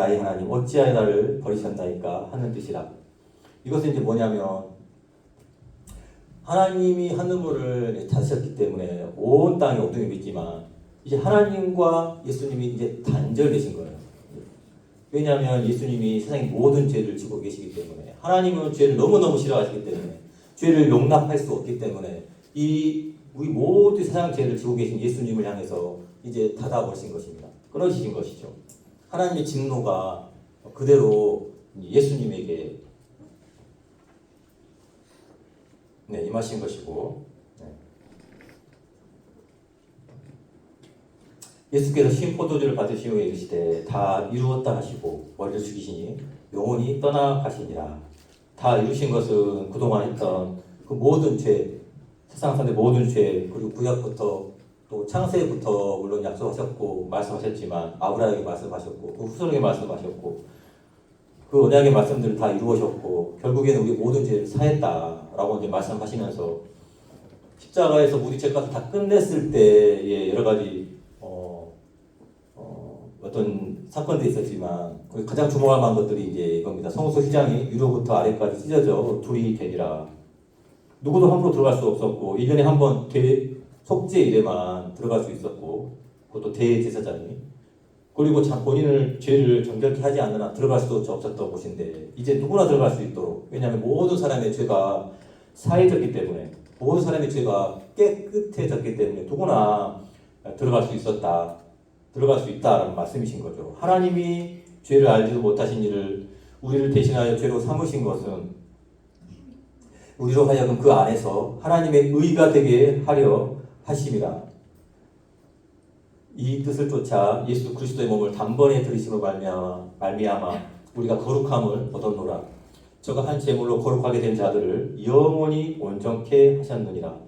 어찌하여 나를 버리셨나이까 하는 뜻이라. 이것은 이제 뭐냐면, 하나님이 하늘문을 닫으셨기 때문에 온 땅이 어둠이 있지만 이제 하나님과 예수님이 이제 단절되신 거예요. 왜냐하면 예수님이 세상의 모든 죄를 지고 계시기 때문에, 하나님은 죄를 너무너무 싫어하시기 때문에, 죄를 용납할 수 없기 때문에 우리 모든 세상 죄를 지고 계신 예수님을 향해서 이제 닫아버리신 것입니다. 끊어지신 것이죠. 하나님의 진노가 그대로 예수님에게 임하신 것이고, 예수께서 신 포도주를 받으신 후에 이르시되 다 이루었다 하시고 머리를 숙이시니 영혼이 떠나가시니라. 다 이루신 것은 그동안 했던 그 모든 죄, 세상 사람의 모든 죄, 그리고 구약부터 또 창세부터 물론 약속하셨고 말씀하셨지만 아브라함에게 말씀하셨고 그 후손에게 말씀하셨고 그 언약의 말씀들을 다 이루으셨고 결국에는 우리 모든 죄를 사했다라고 이제 말씀하시면서 십자가에서 우리 죄값을 다 끝냈을 때의 여러 가지 어떤 사건들이 있었지만 가장 주목할 만한 것들이 이제 이겁니다. 성소 휘장이 위로부터 아래까지 찢어져 둘이 되니라. 누구도 함부로 들어갈 수 없었고 1년에 한 번 속죄 일에만 들어갈 수 있었고, 그것도 대제사장이, 그리고 본인을 죄를 정결케 하지 않는 한 들어갈 수도 없었던 곳인데 이제 누구나 들어갈 수 있도록, 왜냐하면 모든 사람의 죄가 사해졌기 때문에, 모든 사람의 죄가 깨끗해졌기 때문에 누구나 들어갈 수 있다라는 말씀이신 거죠. 하나님이 죄를 알지도 못하신 일을 우리를 대신하여 죄로 삼으신 것은 우리로 하여금 그 안에서 하나님의 의가 되게 하려 하심이라. 이 뜻을 쫓아 예수 그리스도의 몸을 단번에 들이심으로 말미암아 우리가 거룩함을 얻었노라. 저가 한 제물로 거룩하게 된 자들을 영원히 온전케 하셨느니라.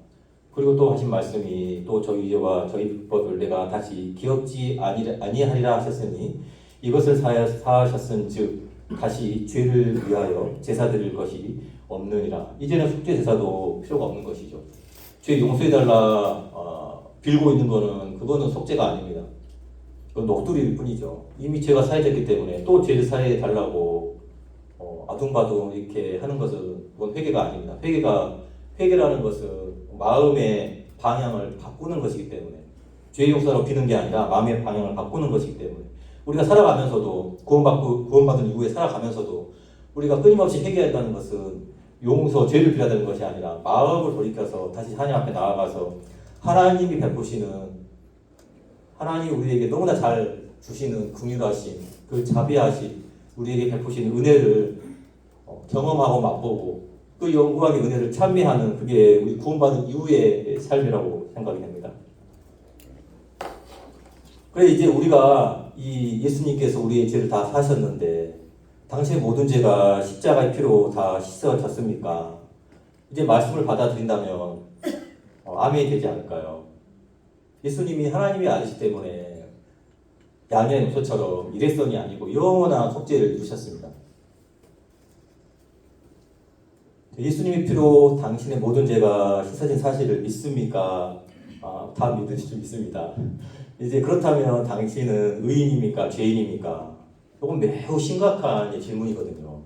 그리고 또 하신 말씀이 또 저희 죄와 저희 법을 내가 다시 기억지 아니하리라 하셨으니 이것을 사하셨은즉 다시 죄를 위하여 제사 드릴 것이 없느니라. 이제는 속죄 제사도 필요가 없는 것이죠. 죄 용서해달라 빌고 있는 그거는 속죄가 아닙니다. 그건 녹두리일 뿐이죠. 이미 죄가 사해졌기 때문에 또 죄를 사해달라고 아둥바둥 이렇게 하는 것은 그건 회개가 아닙니다. 회개라는 것은 마음의 방향을 바꾸는 것이기 때문에, 죄 용서로 비는 게 아니라 마음의 방향을 바꾸는 것이기 때문에, 우리가 살아가면서도 구원받은 이후에 살아가면서도 우리가 끊임없이 회개한다는 것은 죄를 빌어야 되는 것이 아니라 마음을 돌이켜서 다시 하나님 앞에 나아가서 하나님이 베푸시는, 하나님이 우리에게 너무나 잘 주시는 긍휼하심, 그 자비하심, 우리에게 베푸시는 은혜를 경험하고 맛보고 그 영구하게 은혜를 찬미하는, 그게 우리 구원받은 이후의 삶이라고 생각이 됩니다. 그래 이제 우리가 이 예수님께서 우리의 죄를 다 사셨는데 당신의 모든 죄가 십자가의 피로 다 씻어졌습니까? 이제 말씀을 받아들인다면 아멘이 되지 않을까요? 예수님이 하나님의 아들이기 때문에 양의 염소처럼 일회성이 아니고 영원한 속죄를 이루셨습니다. 예수님의 피로 당신의 모든 죄가 씻어진 사실을 믿습니까? 다 믿으실 수 있습니다. 이제 그렇다면 당신은 의인입니까? 죄인입니까? 이건 매우 심각한 질문이거든요.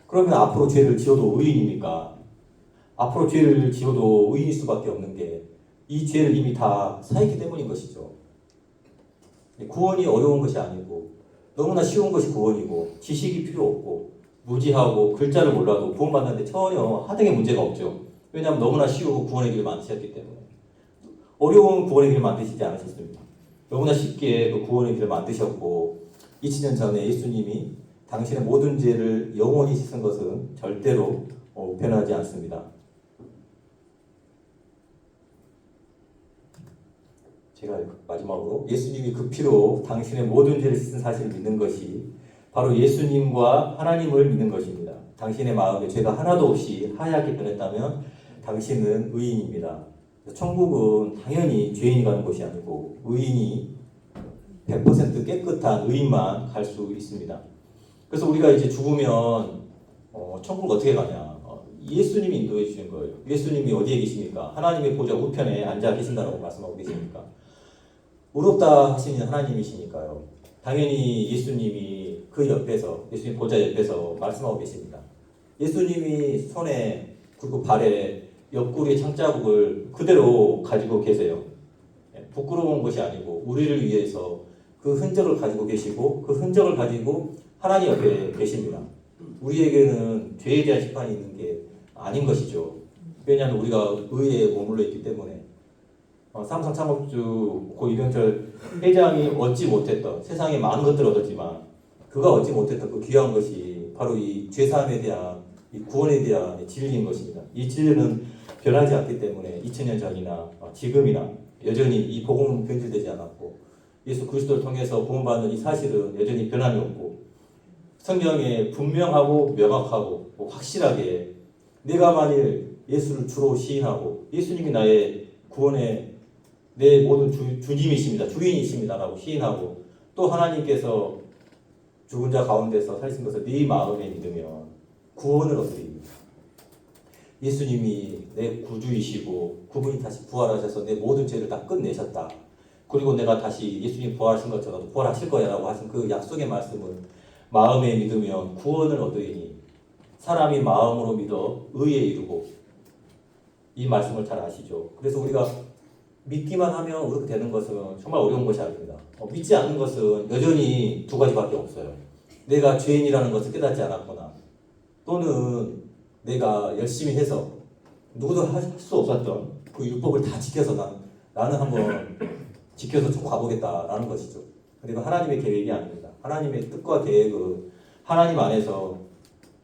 그러면 앞으로 죄를 지어도 의인입니까? 앞으로 죄를 지어도 의인일 수밖에 없는 게 이 죄를 이미 다 사했기 때문인 것이죠. 구원이 어려운 것이 아니고 너무나 쉬운 것이 구원이고 지식이 필요 없고 무지하고 글자를 몰라도 구원받는데 전혀 하등의 문제가 없죠. 왜냐하면 너무나 쉬우고 구원의 길을 만드셨기 때문에. 어려운 구원의 길을 만드시지 않으셨습니다. 너무나 쉽게 그 구원의 길을 만드셨고 2000년 전에 예수님이 당신의 모든 죄를 영원히 씻은 것은 절대로 변하지 않습니다. 제가 마지막으로 예수님이 그 피로 당신의 모든 죄를 씻은 사실을 믿는 것이 바로 예수님과 하나님을 믿는 것입니다. 당신의 마음에 죄가 하나도 없이 하얗게 변했다면 당신은 의인입니다. 천국은 당연히 죄인이 가는 곳이 아니고 의인이 100% 깨끗한 의인만 갈 수 있습니다. 그래서 우리가 이제 죽으면 천국 어떻게 가냐? 예수님이 인도해 주신 거예요. 예수님이 어디에 계십니까? 하나님의 보좌 우편에 앉아 계신다고 말씀하고 계십니까? 의롭다 하시는 하나님이시니까요. 당연히 예수님이 그 옆에서, 예수님 보좌 옆에서 말씀하고 계십니다. 예수님이 손에 그리고 발에 옆구리의 창자국을 그대로 가지고 계세요. 부끄러운 것이 아니고 우리를 위해서 그 흔적을 가지고 계시고 그 흔적을 가지고 하나님 옆에 계십니다. 우리에게는 죄에 대한 심판이 있는 게 아닌 것이죠. 왜냐하면 우리가 의에 머물러 있기 때문에. 삼성 창업주 고 이병철 회장이 얻지 못했던, 세상에 많은 것들을 얻었지만 그가 얻지 못했던 그 귀한 것이 바로 이 죄사함에 대한, 이 구원에 대한 진리인 것입니다. 이 진리는 변하지 않기 때문에 2000년 전이나 지금이나 여전히 이 복음은 변질되지 않았고 예수 그리스도를 통해서 구원받는 이 사실은 여전히 변함이 없고 성경에 분명하고 명확하고 확실하게 내가 만일 예수를 주로 시인하고 예수님이 나의 구원의 내 모든 주님이십니다. 주인이십니다. 라고 시인하고 또 하나님께서 죽은 자 가운데서 살신 것을 네 마음에 믿으면 구원을 얻으리니 예수님이 내 구주이시고 그분이 다시 부활하셔서 내 모든 죄를 다 끝내셨다. 그리고 내가 다시 예수님 부활하신 것처럼 부활하실 거야 라고 하신 그 약속의 말씀을 마음에 믿으면 구원을 얻으리니 사람이 마음으로 믿어 의에 이르고 이 말씀을 잘 아시죠. 그래서 우리가 믿기만 하면 그렇게 되는 것은 정말 어려운 것이 아닙니다. 믿지 않는 것은 여전히 두 가지밖에 없어요. 내가 죄인이라는 것을 깨닫지 않았거나 또는 내가 열심히 해서 누구도 할 수 없었던 그 율법을 다 지켜서 나는 한번 지켜서 좀 가보겠다라는 것이죠. 그리고 하나님의 계획이 아닙니다. 하나님의 뜻과 계획은 하나님 안에서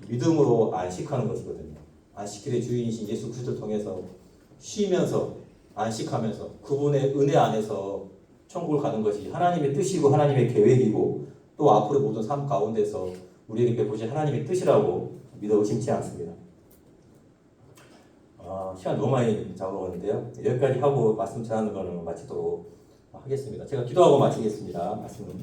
믿음으로 안식하는 것이거든요. 안식일의 주인이신 예수 그리스도를 통해서 쉬면서 안식하면서 그분의 은혜 안에서 천국을 가는 것이 하나님의 뜻이고 하나님의 계획이고 또 앞으로 모든 삶 가운데서 우리에게 베푸신 하나님의 뜻이라고 믿어 의심치 않습니다. 시간 너무 많이 잡아먹었는데요. 여기까지 하고 말씀 전하는 거는 마치도록 하겠습니다. 제가 기도하고 마치겠습니다. 말씀은.